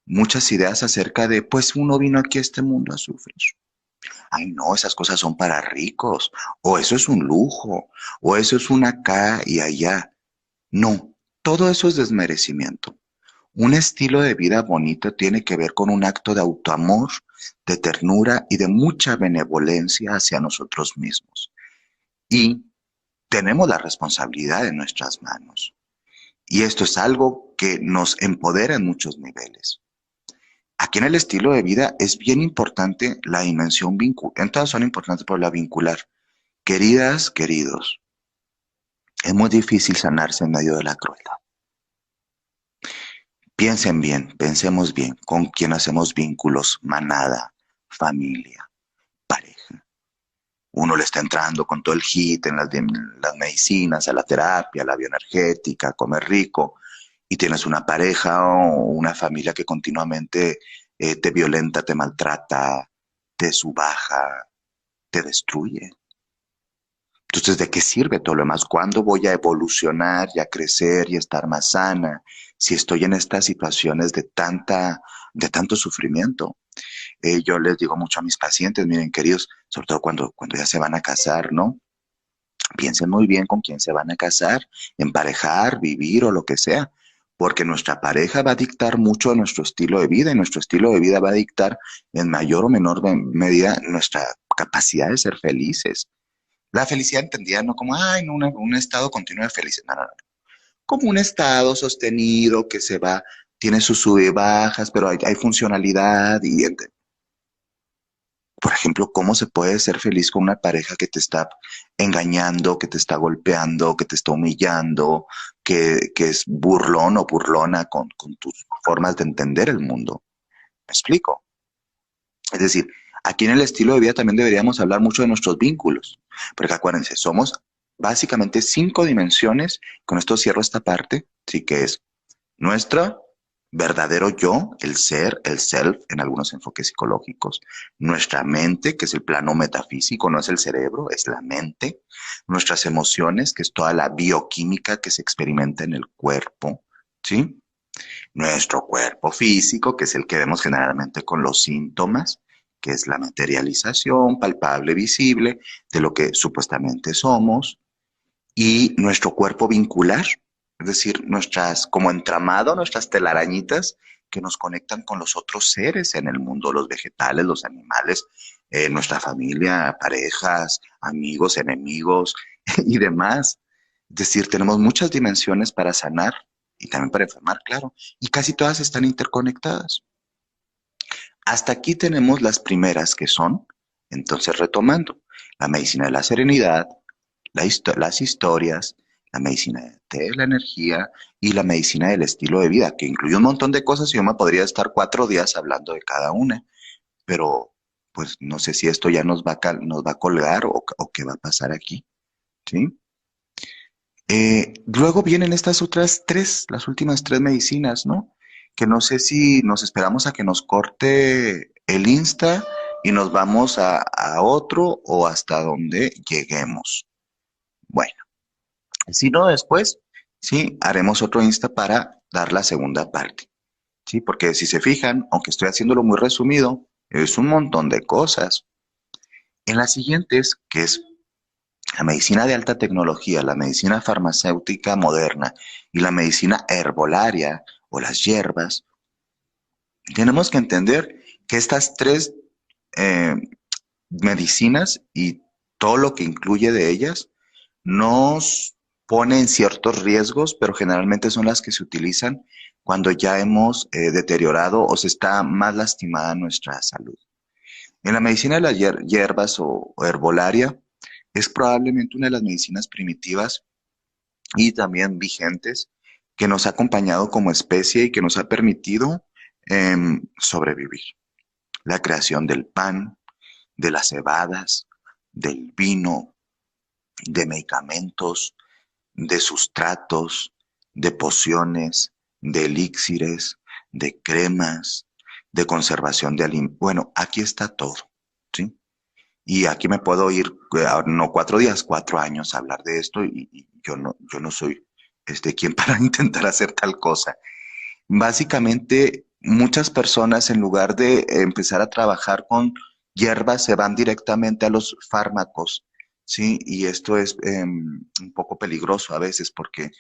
muchas ideas acerca de, pues uno vino aquí a este mundo a sufrir. Ay, no, esas cosas son para ricos, o eso es un lujo, o eso es un acá y allá. No, todo eso es desmerecimiento. Un estilo de vida bonito tiene que ver con un acto de autoamor, de ternura y de mucha benevolencia hacia nosotros mismos. Y tenemos la responsabilidad en nuestras manos. Y esto es algo que nos empodera en muchos niveles. Aquí en el estilo de vida es bien importante la dimensión vincular. En todas son importantes, pero la vincular. Queridas, queridos, es muy difícil sanarse en medio de la crueldad. Piensen bien, pensemos bien con quién hacemos vínculos, manada, familia, pareja. Uno le está entrando con todo el hit en las medicinas, a la terapia, a la bioenergética, a comer rico, y tienes una pareja o una familia que continuamente te violenta, te maltrata, te subaja, te destruye. Entonces, ¿de qué sirve todo lo demás? ¿Cuándo voy a evolucionar y a crecer y a estar más sana si estoy en estas situaciones de tanto sufrimiento? Yo les digo mucho a mis pacientes, miren, queridos, sobre todo cuando ya se van a casar, ¿no? Piensen muy bien con quién se van a casar, emparejar, vivir o lo que sea, porque nuestra pareja va a dictar mucho de nuestro estilo de vida y nuestro estilo de vida va a dictar en mayor o menor medida nuestra capacidad de ser felices. La felicidad entendida no como, ay, no, un estado continuo de felicidad, no, no, no. Como un estado sostenido que se va, tiene sus sube y bajas, pero hay funcionalidad y, por ejemplo, ¿cómo se puede ser feliz con una pareja que te está engañando, que te está golpeando, que te está humillando, que es burlón o burlona con tus formas de entender el mundo? ¿Me explico? Es decir, aquí en el estilo de vida también deberíamos hablar mucho de nuestros vínculos, porque acuérdense, somos básicamente 5 dimensiones, con esto cierro esta parte, sí que es nuestro verdadero yo, el ser, el self, en algunos enfoques psicológicos, nuestra mente, que es el plano metafísico, no es el cerebro, es la mente, nuestras emociones, que es toda la bioquímica que se experimenta en el cuerpo, ¿sí? Nuestro cuerpo físico, que es el que vemos generalmente con los síntomas, que es la materialización palpable, visible de lo que supuestamente somos, y nuestro cuerpo vincular, es decir, nuestras, como entramado, nuestras telarañitas que nos conectan con los otros seres en el mundo, los vegetales, los animales, nuestra familia, parejas, amigos, enemigos y demás. Es decir, tenemos muchas dimensiones para sanar y también para enfermar, claro, y casi todas están interconectadas. Hasta aquí tenemos las primeras que son, entonces retomando, la medicina de la serenidad, las historias, la medicina de la energía y la medicina del estilo de vida, que incluye un montón de cosas y yo me podría estar 4 días hablando de cada una, pero pues no sé si esto ya nos va a colgar o qué va a pasar aquí, ¿sí? Luego vienen estas otras tres, las últimas tres medicinas, ¿no? Que no sé si nos esperamos a que nos corte el Insta y nos vamos a otro o hasta donde lleguemos. Bueno, si no después, sí, haremos otro Insta para dar la segunda parte, ¿sí? Porque si se fijan, aunque estoy haciéndolo muy resumido, es un montón de cosas. En las siguientes, que es la medicina de alta tecnología, la medicina farmacéutica moderna y la medicina herbolaria o las hierbas, tenemos que entender que estas tres eh, medicinas y todo lo que incluye de ellas nos ponen ciertos riesgos, pero generalmente son las que se utilizan cuando ya hemos deteriorado o se está más lastimada nuestra salud. En la medicina de las hierbas o herbolaria es probablemente una de las medicinas primitivas y también vigentes que nos ha acompañado como especie y que nos ha permitido sobrevivir. La creación del pan, de las cebadas, del vino, de medicamentos, de sustratos, de pociones, de elixires, de cremas, de conservación de alimentos. Bueno, aquí está todo, ¿sí? Y aquí me puedo ir, no 4 días, 4 años a hablar de esto y yo no soy quien para intentar hacer tal cosa. Básicamente, muchas personas en lugar de empezar a trabajar con hierbas se van directamente a los fármacos, ¿sí? Y esto es un poco peligroso a veces porque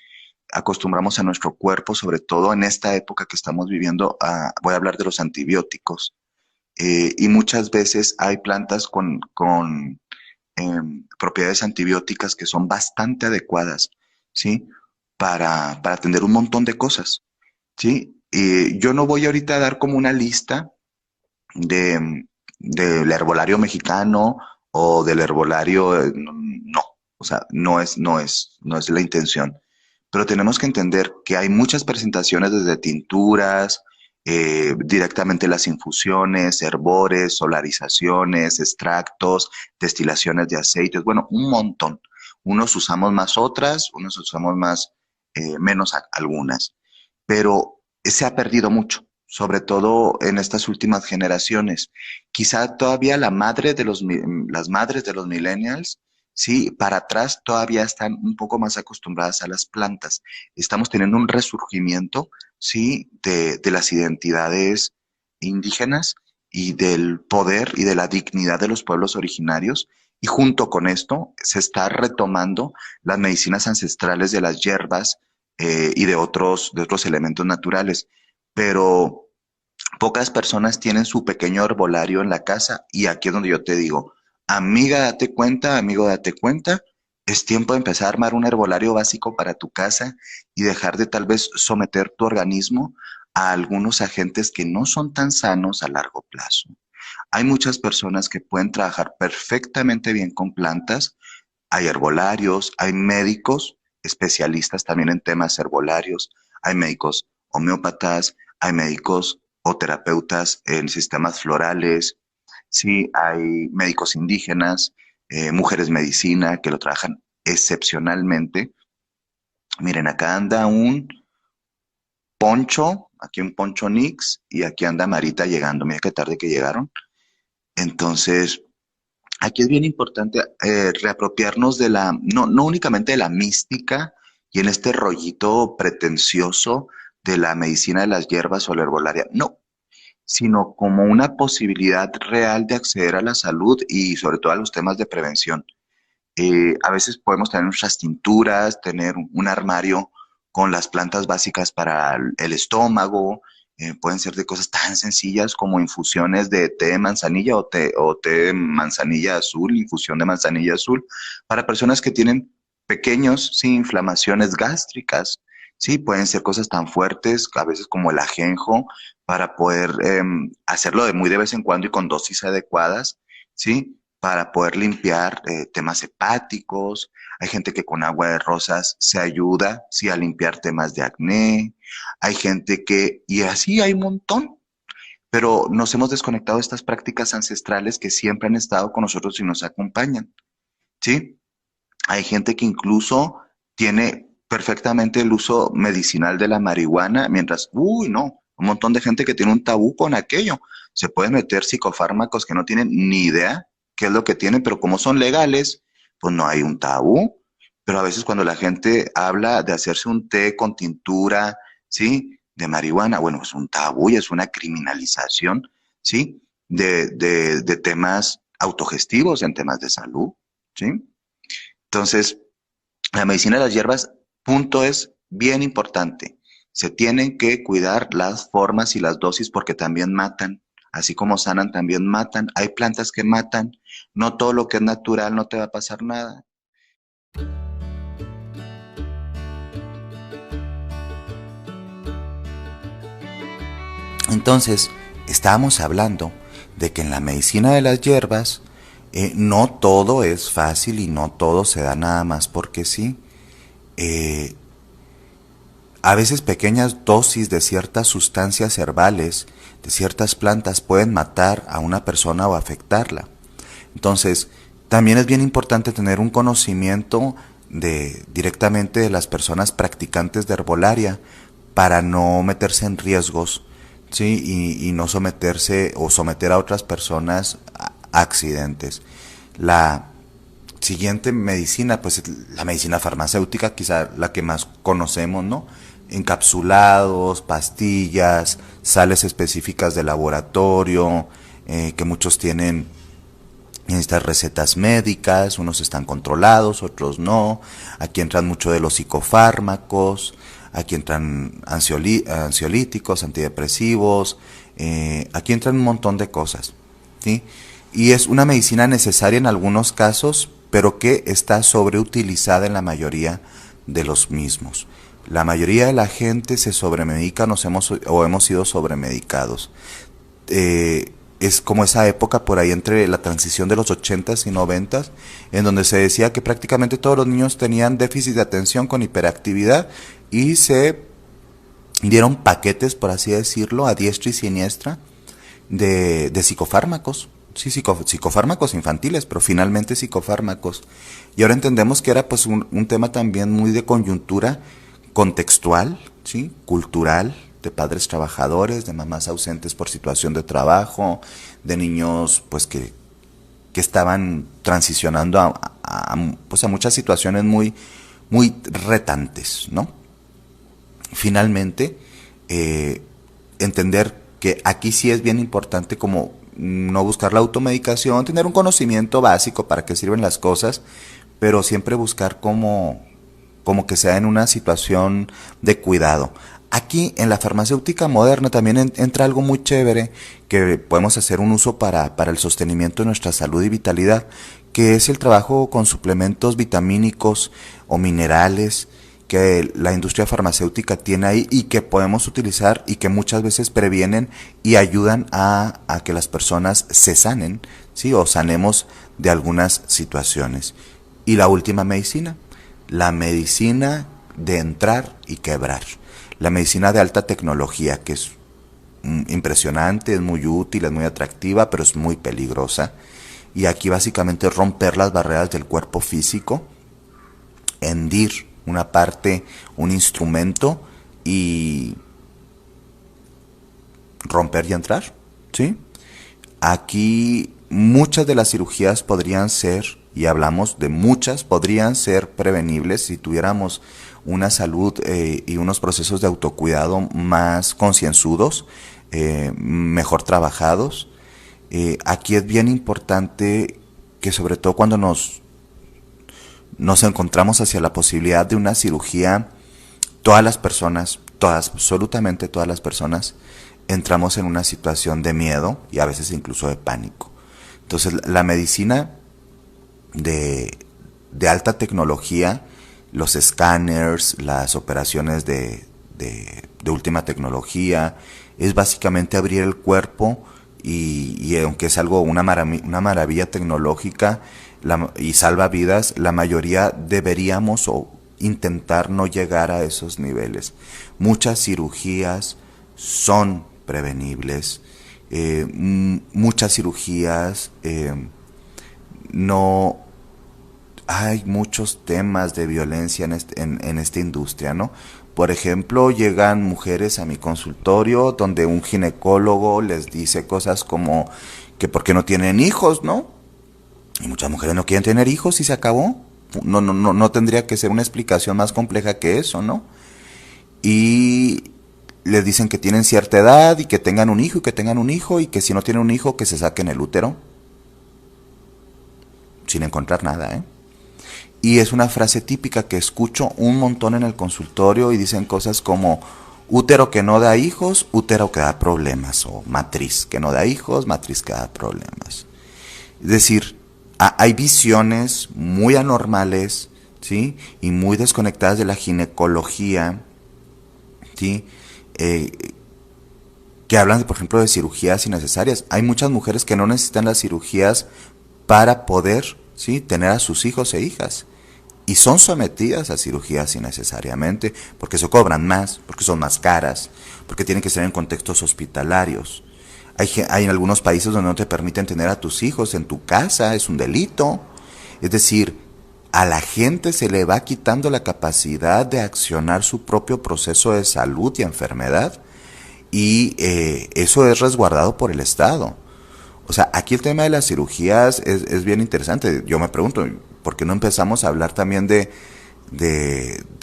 acostumbramos a nuestro cuerpo, sobre todo en esta época que estamos viviendo, voy a hablar de los antibióticos. Y muchas veces hay plantas con propiedades antibióticas que son bastante adecuadas, ¿sí? Para atender un montón de cosas, ¿sí? Yo no voy ahorita a dar como una lista de, del herbolario mexicano o del herbolario, no, o sea, no es la intención. Pero tenemos que entender que hay muchas presentaciones desde tinturas, directamente las infusiones, herbores, solarizaciones, extractos, destilaciones de aceites, bueno, un montón. Unos usamos más otras, unos usamos más, menos algunas, pero se ha perdido mucho, sobre todo en estas últimas generaciones. Quizá todavía las madres de los millennials, sí, para atrás todavía están un poco más acostumbradas a las plantas. Estamos teniendo un resurgimiento, sí, de las identidades indígenas y del poder y de la dignidad de los pueblos originarios. Y junto con esto se está retomando las medicinas ancestrales de las hierbas, y de otros elementos naturales. Pero pocas personas tienen su pequeño herbolario en la casa y aquí es donde yo te digo, amiga, date cuenta, amigo, date cuenta, es tiempo de empezar a armar un herbolario básico para tu casa y dejar de tal vez someter tu organismo a algunos agentes que no son tan sanos a largo plazo. Hay muchas personas que pueden trabajar perfectamente bien con plantas, hay herbolarios, hay médicos especialistas también en temas herbolarios, hay médicos homeópatas, hay médicos o terapeutas en sistemas florales, sí, hay médicos indígenas, mujeres medicina que lo trabajan excepcionalmente. Miren, acá anda un Poncho, aquí un Poncho Nix y aquí anda Marita llegando. Mira qué tarde que llegaron. Entonces, aquí es bien importante reapropiarnos de no únicamente de la mística y en este rollito pretencioso de la medicina de las hierbas o la herbolaria, no, sino como una posibilidad real de acceder a la salud y sobre todo a los temas de prevención. A veces podemos tener nuestras tinturas, tener un armario con las plantas básicas para el estómago, pueden ser de cosas tan sencillas como infusiones de té de manzanilla o té de manzanilla azul, infusión de manzanilla azul, para personas que tienen pequeños, sí, inflamaciones gástricas. Sí, pueden ser cosas tan fuertes, a veces como el ajenjo, para poder hacerlo de muy de vez en cuando y con dosis adecuadas, ¿sí? para poder limpiar temas hepáticos. Hay gente que con agua de rosas se ayuda, sí, a limpiar temas de acné. Hay gente que, y así hay un montón, pero nos hemos desconectado de estas prácticas ancestrales que siempre han estado con nosotros y nos acompañan, ¿sí? Hay gente que incluso tiene perfectamente el uso medicinal de la marihuana, mientras, uy, no, un montón de gente que tiene un tabú con aquello. Se pueden meter psicofármacos que no tienen ni idea qué es lo que tienen, pero como son legales, pues no hay un tabú. Pero a veces cuando la gente habla de hacerse un té con tintura, ¿sí? De marihuana, bueno, es un tabú y es una criminalización, ¿sí? De temas autogestivos en temas de salud, ¿sí? Entonces, la medicina de las hierbas, punto es bien importante. Se tienen que cuidar las formas y las dosis porque también matan. Así como sanan, también matan. Hay plantas que matan. No todo lo que es natural no te va a pasar nada. Entonces, estábamos hablando de que en la medicina de las hierbas no todo es fácil y no todo se da nada más porque sí. Eh, A veces pequeñas dosis de ciertas sustancias herbales, de ciertas plantas, pueden matar a una persona o afectarla. Entonces, también es bien importante tener un conocimiento directamente de las personas practicantes de herbolaria para no meterse en riesgos, ¿sí? Y no someterse o someter a otras personas a accidentes. La siguiente medicina, pues la medicina farmacéutica, quizá la que más conocemos, ¿no? Encapsulados, pastillas, sales específicas de laboratorio, que muchos tienen en estas recetas médicas, unos están controlados, otros no. Aquí entran mucho de los psicofármacos, aquí entran ansiolíticos, antidepresivos, aquí entran un montón de cosas, ¿sí? Y es una medicina necesaria en algunos casos, pero que está sobreutilizada en la mayoría de los mismos. La mayoría de la gente se sobremedica o hemos sido sobremedicados. Es como esa época por ahí entre la transición de los 80s y 90s, en donde se decía que prácticamente todos los niños tenían déficit de atención con hiperactividad y se dieron paquetes, por así decirlo, a diestra y siniestra de psicofármacos. Sí, psicofármacos infantiles, pero finalmente psicofármacos. Y ahora entendemos que era pues un tema también muy de coyuntura contextual, ¿sí? Cultural, de padres trabajadores, de mamás ausentes por situación de trabajo, de niños pues que estaban transicionando pues a muchas situaciones muy retantes, ¿no? Finalmente, entender que aquí sí es bien importante como no buscar la automedicación, tener un conocimiento básico para qué sirven las cosas, pero siempre buscar como que sea en una situación de cuidado. Aquí en la farmacéutica moderna también entra algo muy chévere que podemos hacer un uso para el sostenimiento de nuestra salud y vitalidad, que es el trabajo con suplementos vitamínicos o minerales que la industria farmacéutica tiene ahí y que podemos utilizar y que muchas veces previenen y ayudan a que las personas se sanen, ¿sí? O sanemos de algunas situaciones. Y la última medicina, la medicina de entrar y quebrar. La medicina de alta tecnología, que es impresionante, es muy útil, es muy atractiva, pero es muy peligrosa. Y aquí básicamente es romper las barreras del cuerpo físico, hendir una parte, un instrumento y romper y entrar, ¿sí? Aquí muchas de las cirugías podrían ser, y hablamos de muchas, podrían ser prevenibles si tuviéramos una salud y unos procesos de autocuidado más concienzudos, mejor trabajados. Aquí es bien importante que sobre todo cuando nos encontramos hacia la posibilidad de una cirugía, todas las personas, todas, absolutamente todas las personas, entramos en una situación de miedo y a veces incluso de pánico. Entonces la medicina de alta tecnología, los escáneres, las operaciones de última tecnología, es básicamente abrir el cuerpo y aunque es algo, una maravilla tecnológica y salva vidas, la mayoría deberíamos o intentar no llegar a esos niveles. Muchas cirugías son prevenibles, muchas cirugías no hay muchos temas de violencia en esta industria, ¿no? Por ejemplo, llegan mujeres a mi consultorio donde un ginecólogo les dice cosas como que por qué no tienen hijos, ¿no? Y muchas mujeres no quieren tener hijos y se acabó. No tendría que ser una explicación más compleja que eso, ¿no? Y les dicen que tienen cierta edad y que tengan un hijo y que tengan un hijo y que si no tienen un hijo que se saquen el útero sin encontrar nada, ¿eh? Y es una frase típica que escucho un montón en el consultorio y dicen cosas como útero que no da hijos, útero que da problemas, o matriz que no da hijos, matriz que da problemas. Es decir, hay visiones muy anormales, ¿sí? Y muy desconectadas de la ginecología, ¿sí? Que hablan, por ejemplo, de cirugías innecesarias. Hay muchas mujeres que no necesitan las cirugías para poder, ¿sí?, tener a sus hijos e hijas. Y son sometidas a cirugías innecesariamente, porque se cobran más, porque son más caras, porque tienen que ser en contextos hospitalarios. Hay en algunos países donde no te permiten tener a tus hijos en tu casa, es un delito. Es decir, a la gente se le va quitando la capacidad de accionar su propio proceso de salud y enfermedad, y eso es resguardado por el Estado. O sea, aquí el tema de las cirugías es bien interesante. Yo me pregunto, ¿por qué no empezamos a hablar también de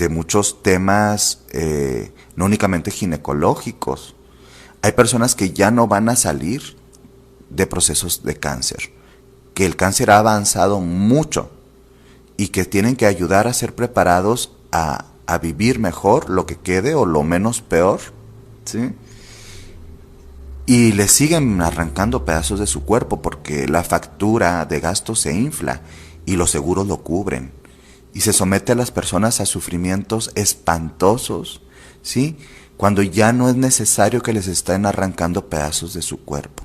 muchos temas, no únicamente ginecológicos? Hay personas que ya no van a salir de procesos de cáncer, que el cáncer ha avanzado mucho y que tienen que ayudar a ser preparados a vivir mejor lo que quede o lo menos peor, ¿sí? Y le siguen arrancando pedazos de su cuerpo porque la factura de gastos se infla y los seguros lo cubren. Y se somete a las personas a sufrimientos espantosos, ¿sí? Cuando ya no es necesario que les estén arrancando pedazos de su cuerpo.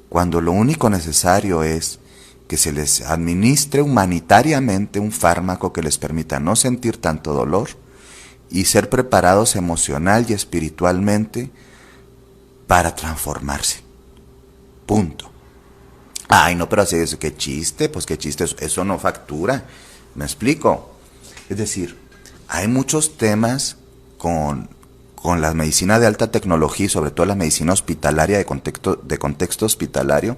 Cuando lo único necesario es que se les administre humanitariamente un fármaco que les permita no sentir tanto dolor y ser preparados emocional y espiritualmente para transformarse. Punto. Ay, no, pero así es, qué chiste, pues qué chiste, eso no factura. ¿Me explico? Es decir, hay muchos temas con la medicina de alta tecnología y sobre todo la medicina hospitalaria de contexto hospitalario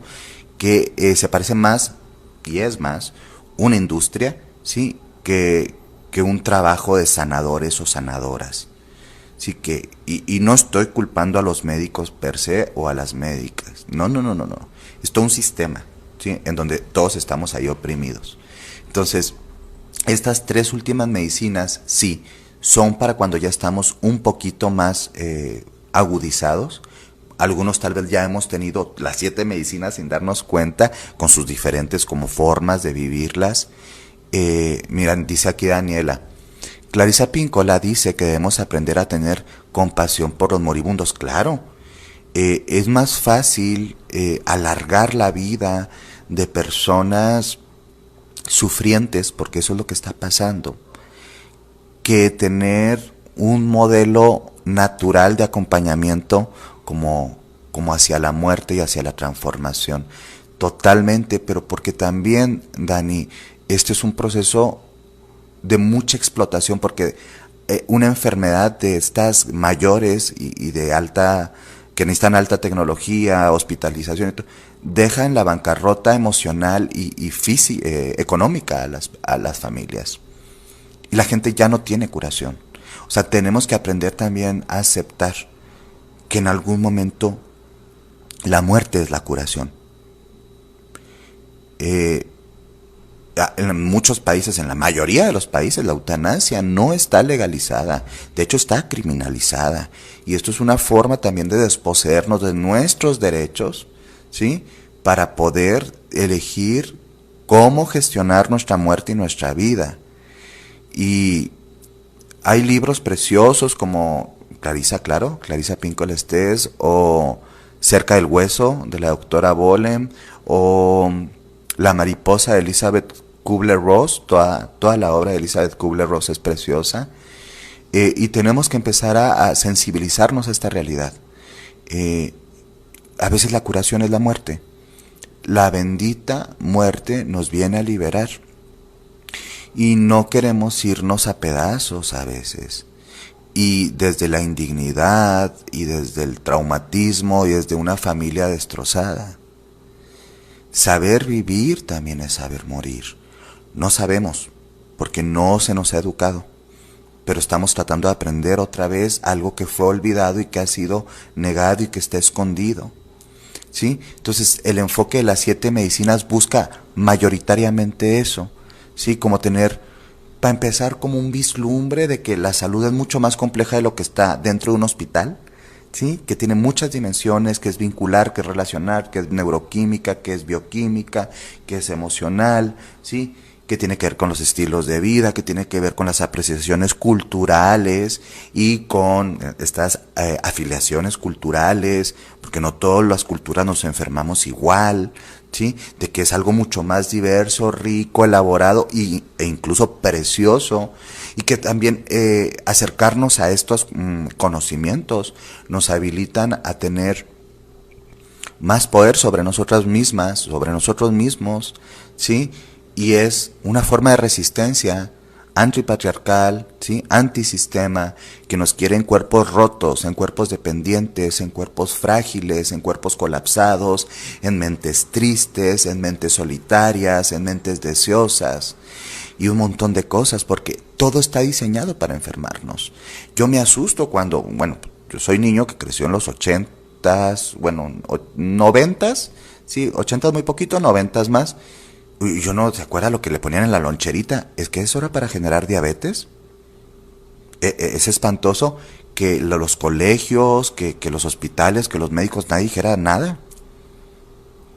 que se parece más, y es más, una industria, ¿sí?, que un trabajo de sanadores o sanadoras. Sí que, y no estoy culpando a los médicos per se o a las médicas. No. Es todo un sistema, ¿sí?, en donde todos estamos ahí oprimidos. Entonces, estas tres últimas medicinas, sí, son para cuando ya estamos un poquito más agudizados. Algunos tal vez ya hemos tenido las 7 medicinas sin darnos cuenta, con sus diferentes como formas de vivirlas. Miran, dice aquí Daniela, Clarisa Pincola dice que debemos aprender a tener compasión por los moribundos. Claro, es más fácil alargar la vida de personas sufrientes, porque eso es lo que está pasando, que tener un modelo natural de acompañamiento como hacia la muerte y hacia la transformación. Totalmente, pero porque también, Dani, este es un proceso de mucha explotación, porque una enfermedad de estas mayores y de alta, que necesitan alta tecnología, hospitalización, deja en la bancarrota emocional y económica a las familias. Y la gente ya no tiene curación. O sea, tenemos que aprender también a aceptar que en algún momento la muerte es la curación. En muchos países, en la mayoría de los países, la eutanasia no está legalizada, de hecho está criminalizada. Y esto es una forma también de desposeernos de nuestros derechos, ¿sí?, para poder elegir cómo gestionar nuestra muerte y nuestra vida. Y hay libros preciosos como Clarisa Pinkola Estés o Cerca del hueso, de la doctora Bolen, o La mariposa de Elizabeth Kubler-Ross. Toda la obra de Elizabeth Kubler-Ross es preciosa. Y tenemos que empezar a sensibilizarnos a esta realidad. A veces la curación es la muerte. La bendita muerte nos viene a liberar. Y no queremos irnos a pedazos a veces. Y desde la indignidad, y desde el traumatismo, y desde una familia destrozada. Saber vivir también es saber morir. No sabemos, porque no se nos ha educado. Pero estamos tratando de aprender otra vez algo que fue olvidado y que ha sido negado y que está escondido. ¿Sí? Entonces el enfoque de las 7 medicinas busca mayoritariamente eso, ¿sí? Como tener, para empezar, como un vislumbre de que la salud es mucho más compleja de lo que está dentro de un hospital, ¿sí? Que tiene muchas dimensiones, que es vincular, que es relacionar, que es neuroquímica, que es bioquímica, que es emocional, ¿sí? Que tiene que ver con los estilos de vida, que tiene que ver con las apreciaciones culturales y con estas afiliaciones culturales, porque no todas las culturas nos enfermamos igual, ¿sí? De que es algo mucho más diverso, rico, elaborado e incluso precioso, y que también acercarnos a estos conocimientos nos habilitan a tener más poder sobre nosotras mismas, sobre nosotros mismos, ¿sí? Y es una forma de resistencia antipatriarcal, ¿sí? Antisistema, que nos quiere en cuerpos rotos, en cuerpos dependientes, en cuerpos frágiles, en cuerpos colapsados, en mentes tristes, en mentes solitarias, en mentes deseosas y un montón de cosas, porque todo está diseñado para enfermarnos. Yo me asusto cuando, bueno, yo soy niño que creció en los 80s, bueno, 90s, sí, 80s muy poquito, 90s más. Y yo no, ¿se acuerda lo que le ponían en la loncherita? Es que eso era para generar diabetes. Es espantoso que los colegios, que los hospitales, que los médicos, nadie dijera nada.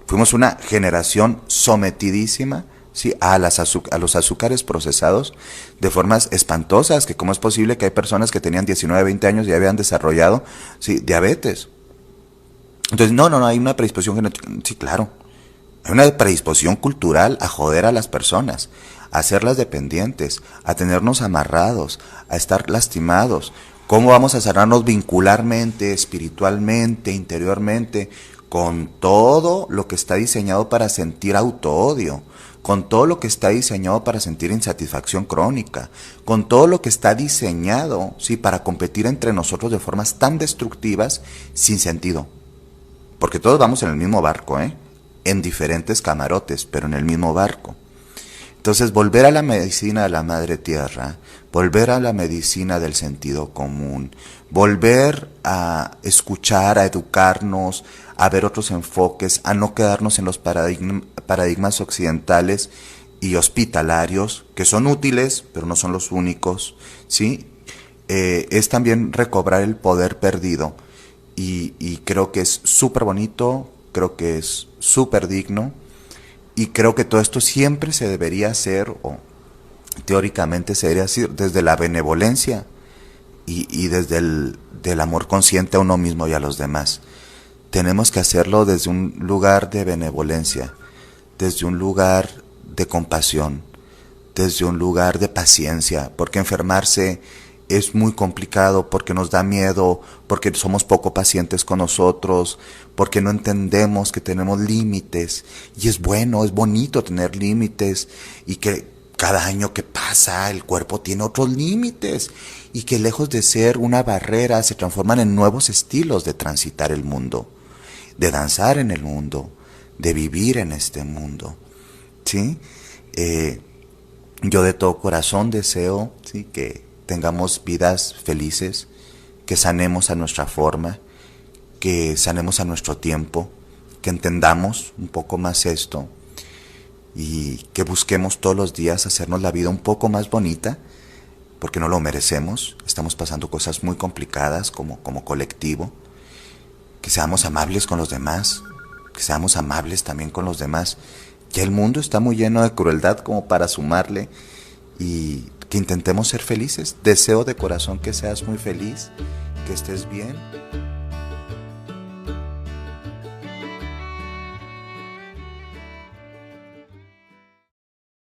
Fuimos una generación sometidísima, ¿sí? A los azúcares procesados de formas espantosas, que cómo es posible que hay personas que tenían 19, 20 años y ya habían desarrollado, ¿sí? Diabetes. Entonces, no, hay una predisposición genética, sí, claro. Hay una predisposición cultural a joder a las personas, a hacerlas dependientes, a tenernos amarrados, a estar lastimados. ¿Cómo vamos a sanarnos vincularmente, espiritualmente, interiormente, con todo lo que está diseñado para sentir autoodio, con todo lo que está diseñado para sentir insatisfacción crónica, con todo lo que está diseñado, sí, para competir entre nosotros de formas tan destructivas sin sentido? Porque todos vamos en el mismo barco, en diferentes camarotes, pero en el mismo barco. Entonces, volver a la medicina de la madre tierra, volver a la medicina del sentido común, volver a escuchar, a educarnos, a ver otros enfoques, a no quedarnos en los paradigmas occidentales y hospitalarios, que son útiles, pero no son los únicos, ¿sí? Es también recobrar el poder perdido, y creo que es súper bonito, creo que es súper digno, y creo que todo esto siempre se debería hacer, o teóricamente se debería hacer desde la benevolencia y desde del amor consciente a uno mismo y a los demás. Tenemos que hacerlo desde un lugar de benevolencia, desde un lugar de compasión, desde un lugar de paciencia, porque enfermarse es muy complicado, porque nos da miedo, porque somos poco pacientes con nosotros, porque no entendemos que tenemos límites. Y es bueno, es bonito tener límites, y que cada año que pasa el cuerpo tiene otros límites, y que lejos de ser una barrera se transforman en nuevos estilos de transitar el mundo, de danzar en el mundo, de vivir en este mundo, ¿sí? Yo de todo corazón deseo, ¿sí?, que tengamos vidas felices, que sanemos a nuestra forma, que sanemos a nuestro tiempo, que entendamos un poco más esto y que busquemos todos los días hacernos la vida un poco más bonita, porque no lo merecemos. Estamos pasando cosas muy complicadas como colectivo. Que seamos amables con los demás, que seamos amables también con los demás. Ya el mundo está muy lleno de crueldad como para sumarle, y que intentemos ser felices. Deseo de corazón que seas muy feliz, que estés bien.